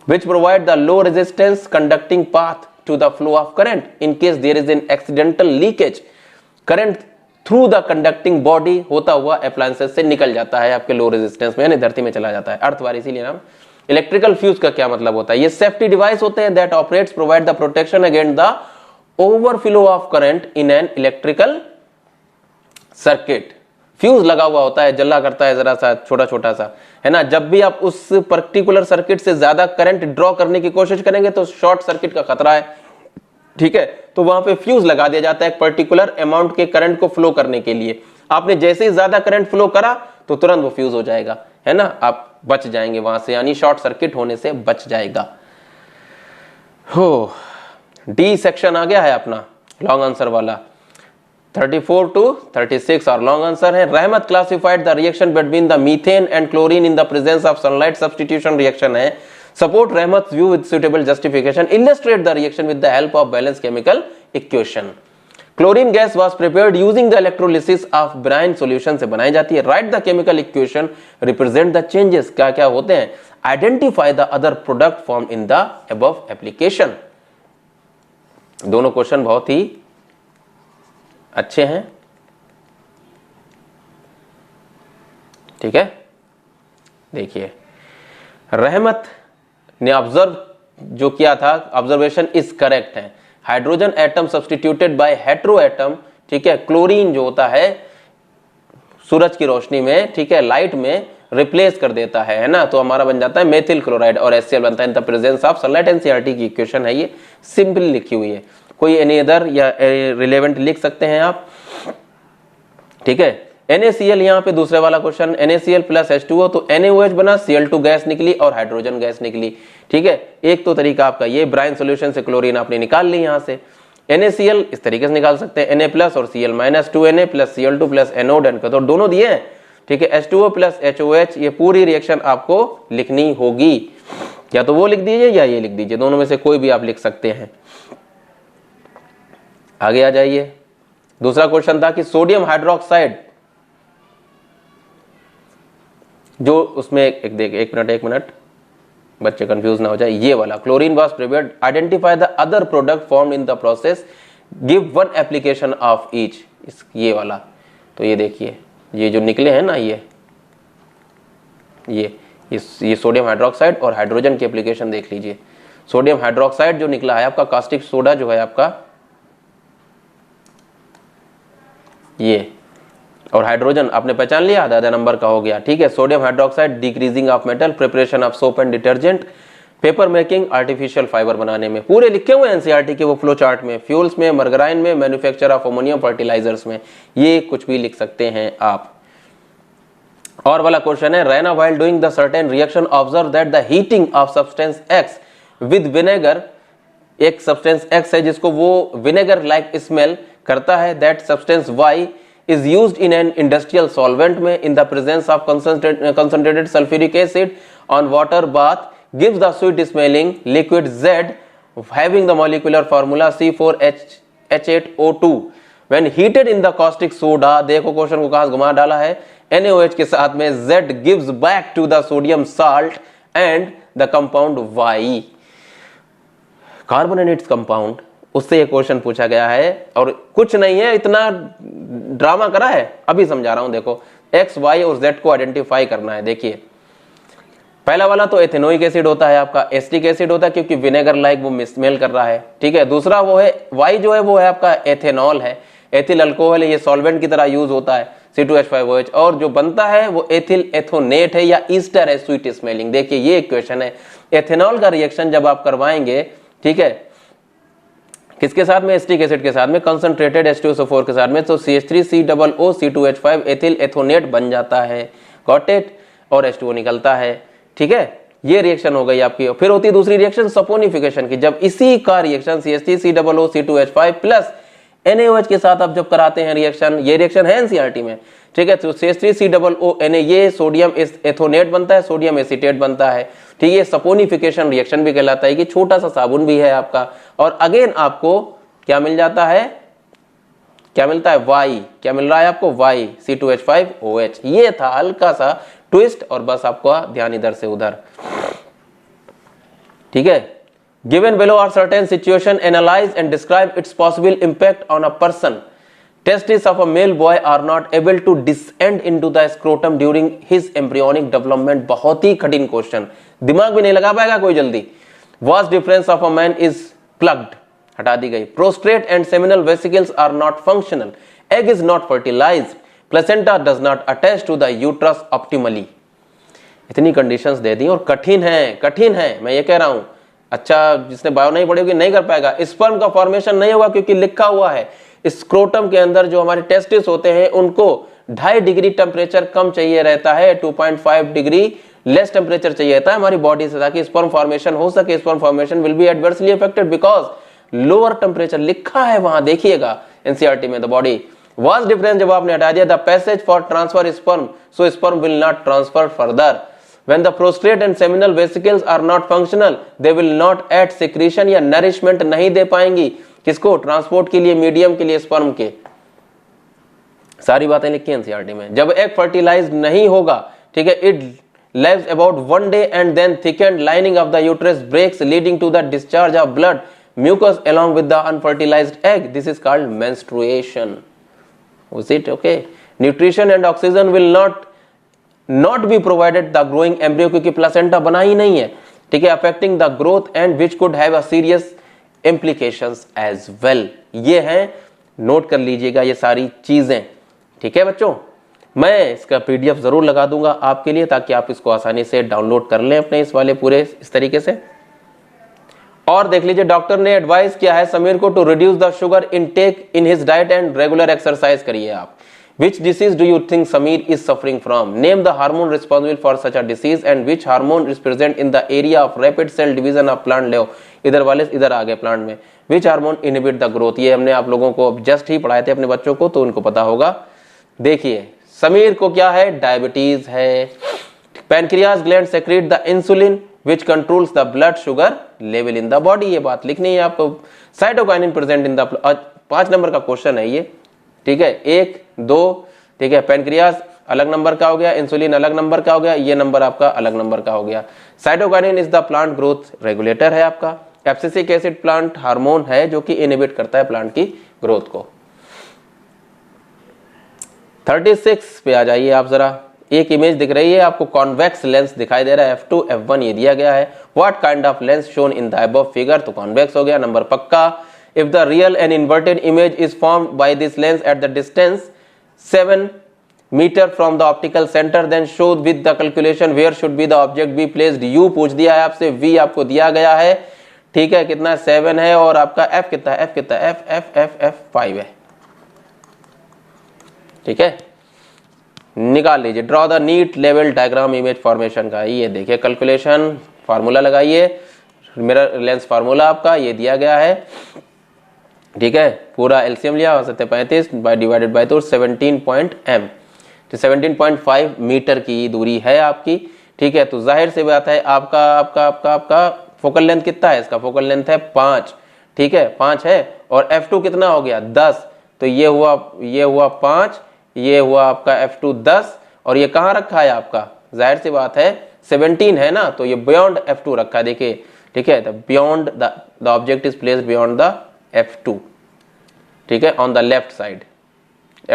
Which provide the low resistance conducting path to the flow of current in case there is an accidental leakage, current through the conducting body होता हुआ अप्लायंसेस से निकल जाता है आपके लो रेजिस्टेंस में, यानी धरती में चला जाता है अर्थ वायर, इसीलिए नाम। इलेक्ट्रिकल फ्यूज का क्या मतलब होता है, ये सेफ्टी डिवाइस होते हैं that operates provide the protection against the overflow of current in an electrical circuit. Fuse लगा हुआ होता है, जला करता है जरा सा छोटा छोटा सा, है ना। जब भी आप उस पर्टिकुलर सर्किट से ज्यादा करंट ड्रॉ करने की कोशिश करेंगे तो शॉर्ट सर्किट का खतरा है, ठीक है, तो वहां पे फ्यूज लगा दिया जाता है एक पर्टिकुलर अमाउंट के करंट को फ्लो करने के लिए। आपने जैसे ही ज्यादा करंट फ्लो करा तो तुरंत वो फ्यूज हो जाएगा, है ना, आप बच जाएंगे वहां से, यानी शॉर्ट सर्किट होने से बच जाएगा। हो डी सेक्शन आ गया है अपना लॉन्ग आंसर वाला, 34 to 36 और लॉन्ग आंसर है। रहमत classified the reaction between the methane and chlorine in the presence of sunlight substitution reaction है। सपोर्ट रहमत view with suitable justification, illustrate the reaction with the help of balance chemical equation. Chlorine gas was prepared using the electrolysis of brine solution से बनाई जाती है। Right the chemical equation, represent the changes, क्या क्या होते हैं, identify the other product form in the above application. दोनों question बहुत ही अच्छे हैं, ठीक है। देखिए, रहमत ने ऑब्जर्व जो किया था, ऑब्जर्वेशन इज करेक्ट है। Hydrogen atom substituted by hetero atom, ठीक है। क्लोरीन जो होता है सूरज की रोशनी में, ठीक है, लाइट में रिप्लेस कर देता है ना, तो हमारा बन जाता है मेथिल क्लोराइड और HCl बनता है in the presence of sunlight. NCERT की इक्वेशन है ये, सिंपली लिखी हुई है, कोई एनी अदर या रिलेवेंट लिख सकते हैं आप, ठीक है। NaCl यहाँ पे दूसरे वाला क्वेश्चन, NaCl प्लस H2O, तो NaOH बना, Cl2 गैस निकली और हाइड्रोजन गैस निकली, ठीक है। एक तो तरीका आपका ये, ब्राइन सोल्यूशन से क्लोरीन आपने निकाल ली यहाँ से। NaCl इस तरीके से निकाल सकते हैं, Na प्लस और Cl minus 2Na plus Cl2 plus anode तो दोनों दिए हैं, ठीक है। H2O प्लस HOH, ये पूरी रिएक्शन आपको लिखनी होगी, या तो वो लिख दीजिए या ये लिख दीजिए, दोनों में से कोई भी आप लिख सकते हैं। आगे आ जाइए, दूसरा क्वेश्चन था कि सोडियम हाइड्रोक्साइड, जो उसमें एक मिनट बच्चे कंफ्यूज ना हो जाए, ये वाला chlorine was prepared, identify the other product formed in the process, give one application of each, ये वाला। तो ये देखिए, ये जो निकले हैं ना, ये सोडियम हाइड्रोक्साइड और हाइड्रोजन की एप्लीकेशन देख लीजिए। सोडियम हाइड्रोक्साइड जो निकला है आपका, कास्टिक सोडा जो है आपका ये, और हाइड्रोजन आपने पहचान लिया, आधा नंबर का हो गया, ठीक है। Sodium hydroxide decreasing of metal, preparation of soap and detergent, paper making, artificial fibre बनाने में, पूरे लिखे हुए एनसीईआरटी के वो फ्लो चार्ट में, फ्यूल्स में, मर्गराइन में, मैन्युफैक्चर ऑफ अमोनियम फर्टिलाइजर्स में, ये कुछ भी लिख सकते हैं आप। और वाला क्वेश्चन है, Raina while doing the certain reaction observe that the heating of substance X with vinegar, एक सब्सटेंस एक्स है जिसको वो विनेगर लाइक स्मेल करता है, that substance Y is used in an industrial solvent में in the presence of concentrated sulfuric acid on water bath gives the sweet smelling liquid Z having the molecular formula C4H8O2 when heated in the caustic soda, देखो question को कहां घुमा डाला है, NaOH के साथ में Z gives back to the sodium salt and the compound Y, carbonated compound, उससे ये क्वेश्चन पूछा गया है। और कुछ नहीं है, इतना ड्रामा करा है, अभी समझा रहा हूं। देखो, एक्स वाई और जेड को आइडेंटिफाई करना है। देखिए, पहला वाला तो एथेनोइक एसिड होता है आपका, एसिटिक एसिड होता है क्योंकि विनेगर लाइक वो स्मेल कर रहा है, ठीक है। दूसरा वो है वाई जो है वो है आपका एथेनॉल है, एथिल अल्कोहल है, ये सॉल्वेंट की तरह यूज होता है, C2H5OH, और जो बनता है वो एथिल एथोनेट है या ईस्टर है, स्वीट स्मेलिंग। देखिए, ये इक्वेशन है। एथेनॉल का रिएक्शन जब आप करवाएंगे, ठीक है, किसके साथ में, एसिटिक एसिड के साथ में, कंसंट्रेटेड H2SO4 के साथ में, तो CH3COO C2H5 एथिल एथोनेट बन जाता है, गॉट इट, और H2O निकलता है, ठीक है। ये रिएक्शन हो गई आपकी। फिर होती है दूसरी रिएक्शन सपोनिफिकेशन की, जब इसी का reaction CH3COO C2H5 plus NaOH के साथ आप जब कराते हैं रिएक्शन, ये रिएक्शन है एनसीईआरटी में, ठीक है। तो CH3COO Na, ये सोडियम एथोनेट बनता है, सोडियम एसीटेट बनता है, ठीक है। सपोनिफिकेशन रिएक्शन भी कहलाता है कि छोटा सा साबुन भी है आपका। और अगेन आपको क्या मिल जाता है, क्या मिलता है, Y, क्या मिल रहा है आपको, Y C2H5OH। ये था हल्का सा ट्विस्ट, और बस आपका ध्यान इधर से उधर, ठीक है। Given below are certain situation, analyze and describe its possible impact on a person. Testes of a male boy are not able to descend into the scrotum during his embryonic development. बहुत ही कठिन question, दिमाग भी नहीं लगा पाएगा कोई जल्दी। Vast difference of a man is plugged, हटा दी गई। Prostate and seminal vesicles are not functional. Egg is not fertilized. Placenta does not attach to the uterus optimally. इतनी कंडीशंस दे दी और कठिन है, मैं ये कह रहा हूं। अच्छा, जिसने बायो नहीं पढ़ी होगी नहीं कर पाएगा। स्पर्म का फॉर्मेशन नहीं होगा क्योंकि लिखा हुआ है स्क्रोटम के अंदर जो हमारे टेस्टिस होते हैं उनको 2.5 डिग्री टेम्परेचर कम चाहिए रहता है, 2.5 डिग्री लेस टेम्परेचर चाहिए रहता है हमारी बॉडी से, ताकि स्पर्म फॉर्मेशन हो सके। Sperm formation will be adversely affected because lower temperature लिखा है वहां, देखिएगा एनसीईआरटी में। द बॉडी वाज डिफरेंस जब आपने हटा दिया, the passage for transfer sperm, so sperm will not transfer further. When the prostate and seminal vesicles are not functional, they will not add secretion या nourishment नहीं दे पाएंगी, किसको, transport के लिए, मीडियम के लिए, स्पर्म के। सारी बातें लिखी हैं एनसीईआरटी में। जब एग फर्टिलाइज नहीं होगा, ठीक है, it lives about 1 day and then thickened lining of the uterus breaks leading to the discharge of blood mucus along with the unfertilized egg. This is called menstruation. Was it okay? Nutrition and oxygen will not be provided the growing embryo, क्योंकि placenta बना ही नहीं है, ठीक है, affecting the growth and which could have a serious implications as well. ये हैं, note कर लीजिएगा ये सारी चीजें, ठीक है बच्चों। मैं इसका पीडीएफ जरूर लगा दूंगा आपके लिए ताकि आप इसको आसानी से डाउनलोड कर लें अपने इस वाले पूरे इस तरीके से। और देख लीजिए, डॉक्टर ने एडवाइस किया है समीर को to reduce the sugar intake in his diet and regular exercise करिए आप। Which disease do you think Sameer is suffering from? Name the hormone responsible for such a disease and which hormone is present in the area of rapid cell division of plant. ले इधर वाले इधर आ गए plant में। Which hormone inhibit the growth? ये हमने आप लोगों को जस्ट ही पढ़ाए थे अपने बच्चों को, तो उनको पता होगा। देखिए समीर को क्या है, डायबिटीज है। Pancreas gland secrete the insulin which controls the blood sugar level in the body। ये बात लिखनी है आपको। Cytokinin present in the 5 number का क्वेश्चन है ये, ठीक है, 1 2, ठीक है। पैनक्रियास अलग नंबर का हो गया, इंसुलिन अलग नंबर का हो गया, ये नंबर आपका अलग नंबर का हो गया। Cytokinin is the plant growth regulator है आपका। एब्सिसिक एसिड प्लांट हार्मोन है जो कि इनहिबिट करता है प्लांट की ग्रोथ को। 36 पे आ जाइए आप जरा। एक इमेज दिख रही है आपको, कॉन्वेक्स लेंस दिखाई दे रहा है, F2 F1 ये दिया गया है। What kind of lens shown in the above figure? तो कॉन्वेक्स हो गया, नंबर पक्का। If the real and inverted image is formed by this lens at the distance 7 meter from the optical center, then show with the calculation where should be the object be placed. U पूछ दिया है आपसे, V आपको दिया गया है, ठीक है, कितना 7 है और आपका F कितना है, F कितना है, F 5 है, ठीक है। निकाल लीजिए, ड्रॉ द नीट लेवल डायग्राम इमेज फॉर्मेशन का। ये देखिए कैलकुलेशन फार्मूला लगाइए, मिरर लेंस फार्मूला आपका ये दिया गया है, ठीक है। पूरा एलसीएम लिया, 35 बाय डिवाइडेड बाय 2 17.m, तो 17.5 मीटर की दूरी है आपकी, ठीक है। तो जाहिर सी बात है आपका फोकल लेंथ कितना है, इसका फोकल लेंथ है 5, ठीक है, 5 है। और F2 कितना हो गया 10, तो ये हुआ 5, ये हुआ आपका F2 10, और ये कहाँ रखा है आपका, जाहिर सी बात है 17 है ना, तो ये बियॉन्ड F2 रखा है, देखिए, ठीक है। Beyond the object is placed beyond the F2, ठीक है, on the left side.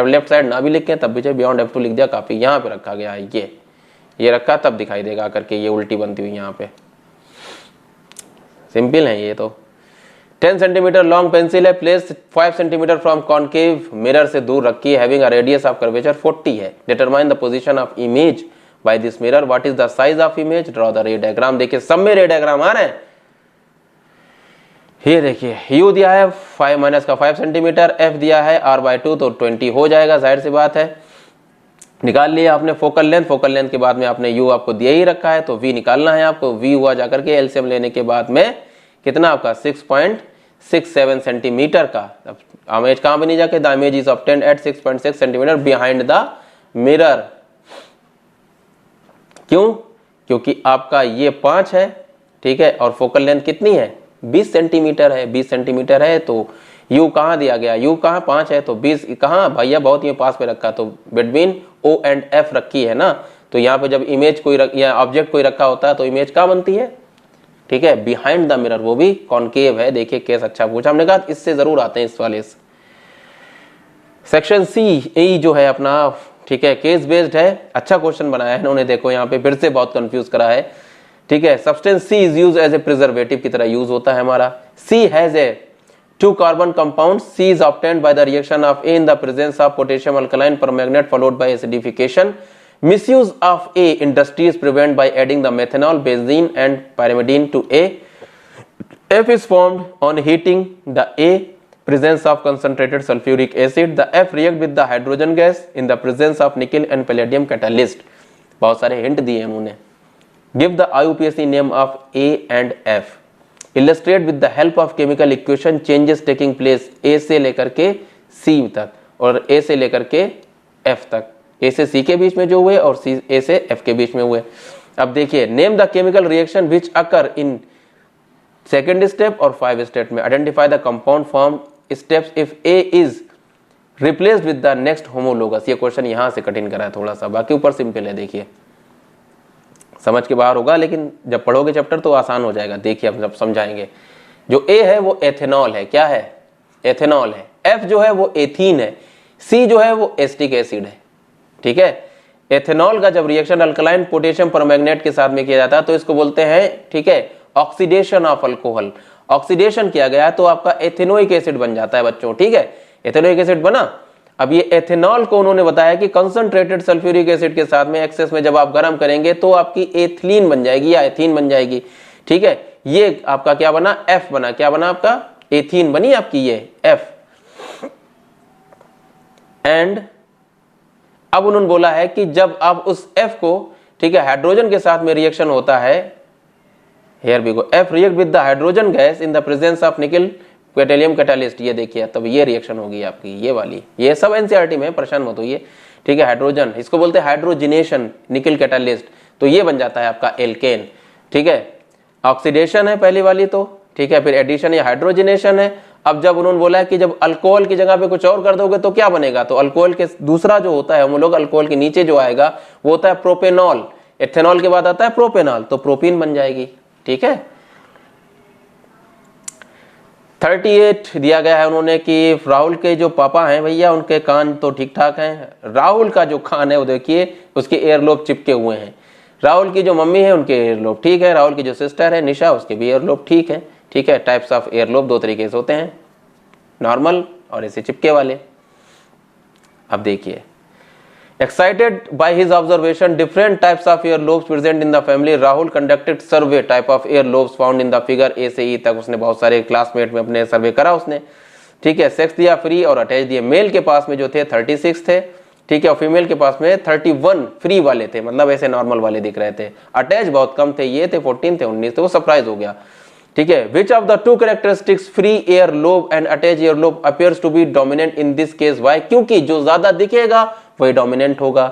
Left side ना भी लिखें तब भी चाहिए, बियॉन्ड F2 लिख दिया काफी। यहाँ पे रखा गया है, ये रखा तब दिखाई देगा करके, ये उल्टी बनती हुई यहाँ पे। सिंपल है ये तो। 10 सेंटीमीटर लॉन्ग पेंसिल है, place 5 centimetre from concave mirror से दूर रखी है, having a radius of curvature 40 है। Determine the position of image by this mirror, what is the size of image, draw the रे डायग्राम। देखिए सब में रे डायग्राम आ रहे हैं, ये देखिए U दिया है 5 माइनस का 5 सेंटीमीटर, F दिया है R/2 तो 20 हो जाएगा, जाहिर सी बात है। निकाल लिया आपने फोकल लेंथ के बाद में आपने U आपको दिया ही रखा है, तो V निकालना है आपको। V हुआ जाकर के एलसीएम लेने के बाद में कितना आपका 6.67 सेंटीमीटर का। अब इमेज कहाँ बनी जाके, the image is obtained at 6.6 centimetre behind the mirror. क्यों? क्योंकि आपका ये 5 है, ठीक है, और फोकल लेंथ कितनी है 20 सेंटीमीटर है, 20 सेंटीमीटर है, तो U कहाँ दिया गया, U कहाँ 5 है, तो 20 कहाँ भैया बहुत ही पास पे रखा, तो बिटवीन O एंड F रखी है ना। तो यहाँ पे जब इमेज कोई या ऑब्जेक्ट कोई रखा होता है तो इमेज कहाँ बनती है, ठीक है, बिहाइंड द मिरर, वो भी कॉनकेव है। देखिए केस अच्छा पूछा, हमने कहा इससे जरूर आते हैं इस वाले से। सेक्शन C जो है अपना, ठीक है, केस बेस्ड है, अच्छा क्वेश्चन बनाया है इन्होंने। देखो यहाँ पे फिर से बहुत कंफ्यूज करा है, ठीक है। Substance C is use as a preservative की तरह यूज होता है हमारा। C has a 2 carbon compound, C is obtained by the reaction of A in the presence of potassium alkaline permanganate followed by acidification. Misuse of A industries prevent by adding the methanol, benzene and pyrimidine to A. F is formed on heating the A presence of concentrated sulfuric acid. The F react with the hydrogen gas in the presence of nickel and palladium catalyst. बहुत सारे hint दिए उन्होंने। Give the IUPAC name of A and F. Illustrate with the help of chemical equation changes taking place A से लेकर के C तक और A से लेकर के F तक। A से C के बीच में जो हुए और A से F के बीच में हुए। अब देखिए, name the chemical reaction which occur in second step और 5 स्टेप में। Identify the compound form steps if A is replaced with the next homologous. ये क्वेश्चन यहां से कठिन करा है थोड़ा सा, बाकी ऊपर सिंपल है। देखिए समझ के बाहर होगा, लेकिन जब पढ़ोगे चैप्टर तो आसान हो जाएगा। देखिए अब जब समझाएंगे, जो ए है वो एथेनॉल है, क्या है, एथेनॉल है। एफ जो है वो एथीन है। सी जो है वो एसिटिक एसिड है। ठीक है, एथेनॉल का जब रिएक्शन अल्कलाइन पोटेशियम परमैंगनेट के साथ में किया जाता है तो इसको बोलते हैं, ठीक है, ऑक्सीडेशन ऑफ अल्कोहल। ऑक्सीडेशन किया गया तो आपका एथेनोइक एसिड बन जाता है बच्चों। ठीक है, एथेनोइक एसिड बना। अब ये एथेनॉल को उन्होंने बताया कि कंसंट्रेटेड सल्फ्यूरिक एसिड के साथ में एक्सेस में जब आप गर्म करेंगे तो आपकी एथिलीन बन जाएगी या एथीन बन जाएगी। ठीक है, ये आपका क्या बना, एफ बना। क्या बना आपका, एथीन बनी आपकी ये एफ। एंड अब उन्होंने बोला है कि जब आप उस एफ को, ठीक है, हाइड्रोजन के साथ में रिएक्शन होता है, here we go, F react with the hydrogen gas in the presence of nickel catalium catalyst, ये देखिए तब ये रिएक्शन होगी आपकी, ये वाली, ये सब एनसीईआरटी में, परेशान मत होइए। ठीक है, हाइड्रोजन, इसको बोलते हैं हाइड्रोजिनेशन, निकल कैटालिस्ट, तो ये बन जाता है आपका एल्केन। ठीक है, ऑक्सीडेशन है पहली वाली तो, ठीक है, फिर एडिशन या हाइड्रोजिनेशन है। अब जब उन्होंने बोला है कि जब अल्कोहल की जगह पे कुछ और कर दोगे तो क्या बनेगा, तो अल्कोहल के दूसरा जो होता है, हम लोग अल्कोहल के नीचे जो आएगा वो होता है प्रोपेनॉल। एथेनॉल के बाद आता है प्रोपेनॉल, तो प्रोपीन बन जाएगी। ठीक है, 38 दिया गया है उन्होंने कि राहुल के जो पापा हैं भैया उनके कान तो ठीक ठाक हैं। राहुल का जो कान है वो देखिए उसके एयरलोब चिपके हुए हैं। राहुल की जो मम्मी है उनके एयरलोब ठीक है। राहुल की जो सिस्टर है निशा, उसके भी एयरलोब ठीक है। ठीक है, टाइप्स ऑफ एयरलोब दो तरीके से होते हैं, नॉर्मल और ऐसे चिपके वाले। अब देखिए, excited by his observation different types of earlobes present in the family, Rahul conducted survey type of earlobes found in the figure A से E तक। उसने बहुत सारे क्लासमेट में अपने सर्वे करा उसने। ठीक है, सेक्स दिया फ्री और अटैच दिए। मेल के पास में जो थे 36 थे, ठीक है, और फीमेल के पास में 31 फ्री वाले थे, मतलब ऐसे नॉर्मल वाले दिख रहे थे। अटैच बहुत कम थे, ये थे 14 थे 19 थे, वो सरप्राइज हो गया। ठीक है, which of the two characteristics free ear lobe and attach ear lobe appears to be dominant in this case, why, क्योंकि जो ज्यादा दिखेगा वही डोमिनेंट होगा।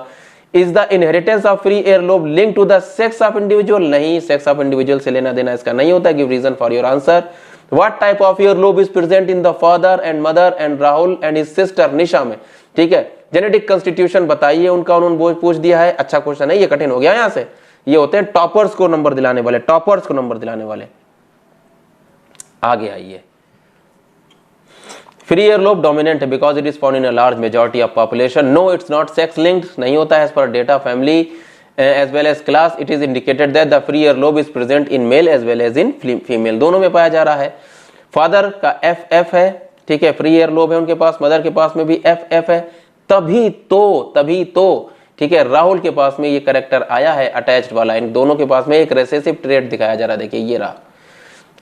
Is the inheritance of free ear lobe link to the sex of individual, नहीं, sex of individual से लेना देना इसका नहीं होता। Give reason for your answer. What type of ear lobe is present in the father and mother and Rahul and his sister Nisha में। ठीक है, जेनेटिक कंस्टिट्यूशन बताइए उनका, उन्होंने पूछ दिया है। अच्छा क्वेश्चन है, ये कठिन हो गया यहां से। ये होते हैं टॉपर्स को नंबर दिलाने वाले, टॉपर्स को नंबर दिलाने वाले। आगे आइए, फ्री एयर लोब डोमिनेंट है because it is found in a large majority of population. No, it's not sex linked, नहीं होता है as per data family as well as class. It is indicated that the free ear lobe is present in male as well as in female, दोनों में पाया जा रहा है। Father का एफ है, ठीक है, फ्री एयर लोब है उनके पास, मदर के पास में भी एफ है। तभी तो ठीक है, राहुल के पास में ये करेक्टर आया है अटैच्ड वाला। इन दोनों के पास में एक रेसेसिव ट्रेट दिखाया जा रहा है, देखिए ये रहा।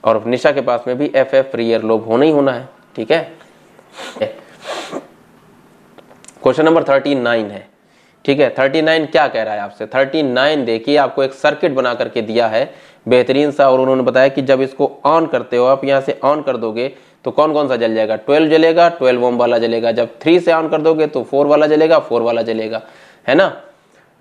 और निशा के पास में भी एफ फ्री एयर लोब होना ही होना है। ठीक है, क्वेश्चन नंबर 39 है। ठीक है, 39 क्या कह रहा है आपसे। 39 देखिए, आपको एक सर्किट बना करके दिया है बेहतरीन सा, और उन्होंने बताया कि जब इसको ऑन करते हो आप, यहां से ऑन कर दोगे तो कौन कौन सा जल जाएगा, 12 जलेगा, 12 ओम वाला जलेगा। जब 3 से ऑन कर दोगे तो 4 वाला जलेगा, 4 वाला जलेगा, है ना।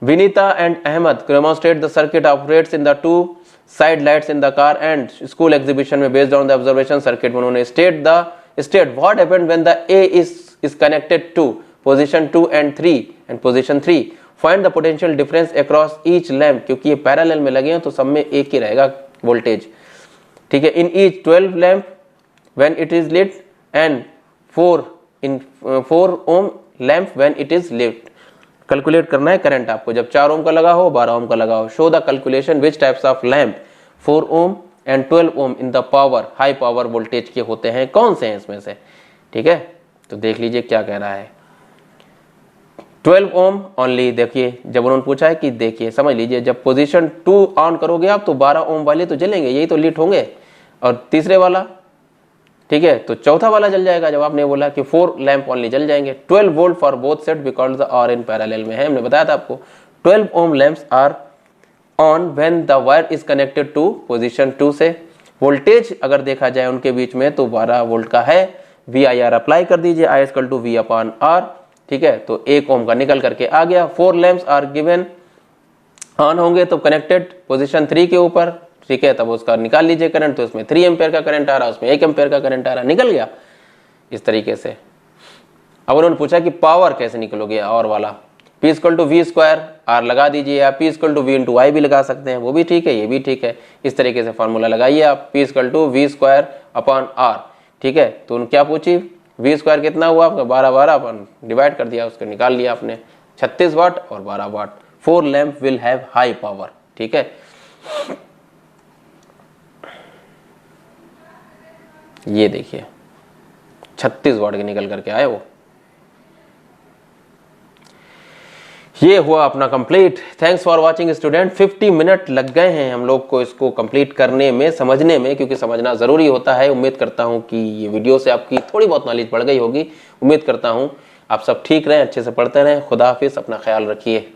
Vinita and Ahmed demonstrate the circuit operates in the 2 side lights in the car and school exhibition में based on the observation circuit में उन्होंने state what happened when the A is connected to position 2 and 3 and position 3, find the potential difference across each lamp. क्योंकि ये parallel में लगे हैं तो सब में एक ही रहेगा वोल्टेज। ठीक है, in each 12 lamp when it is lit and 4 ohm lamp when it is lit. Calculate करना है करंट आपको, जब 4 ओम का लगा हो, 12 ओम का लगा हो। Show the calculation which types of lamp 4 ohm and 12 ohm in the power, high power voltage के होते हैं, कौन से हैं इसमें से। ठीक है, तो देख लीजिए क्या कह रहा है। 12 ओम ओनली, देखिए जब उन्होंने पूछा है कि देखिए समझ लीजिए, जब पोजीशन 2 ऑन करोगे आप तो 12 ओम वाले तो जलेंगे, यही तो लीट होंगे, और तीसरे वाला, ठीक है, तो चौथा वाला जल जाएगा। जब आपने बोला कि 4 लैंप ओनली जल जाएंगे। 12 volt for both set because the R in parallel में है, हमने बताया था आपको। 12 ohm lamps are on when the wire is connected to position 2 से। वोल्टेज अगर देखा जाए उनके बीच में तो 12 वोल्ट का है। VIR अप्लाई कर दीजिए, I = V/R। ठीक है, तो 1 ओम का निकल करके आ गया। 4 लैंप्स आर गिवन, ऑन होंगे तो कनेक्टेड पोजीशन 3 के ऊपर। ठीक है, तब उसका निकाल लीजिए करंट, तो इसमें 3 एम्पेयर का करंट आ रहा है, उसमें 1 एम्पेयर का करंट आ रहा है, निकल गया इस तरीके से। अब उन्होंने पूछा कि पावर कैसे निकलोगे और वाला, P equal to V square, R लगा दीजिए आप, P equal to V into Y भी लगा सकते हैं, वो भी ठीक है, ये भी ठीक है। इस तरीके से फॉर्मूला लगाइए आप, P equal to V square upon R, ठीक है। तो क्या पूछी, वी स्क्वायर कितना हुआ आपका 12 अपन डिवाइड कर दिया, उसको निकाल लिया आपने 36 वाट और 12 वाट। 4 lamp will have high power, ठीक है। ये देखिए 36 वाट के निकल करके आए वो। ये हुआ अपना complete. Thanks for watching student. 50 minute लग गए हैं हम लोग को इसको कंप्लीट करने में, समझने में, क्योंकि समझना ज़रूरी होता है। उम्मीद करता हूँ कि ये वीडियो से आपकी थोड़ी बहुत नॉलेज बढ़ गई होगी। उम्मीद करता हूँ आप सब ठीक रहें, अच्छे से पढ़ते रहें। खुदा हाफिज़, अपना ख्याल रखिए।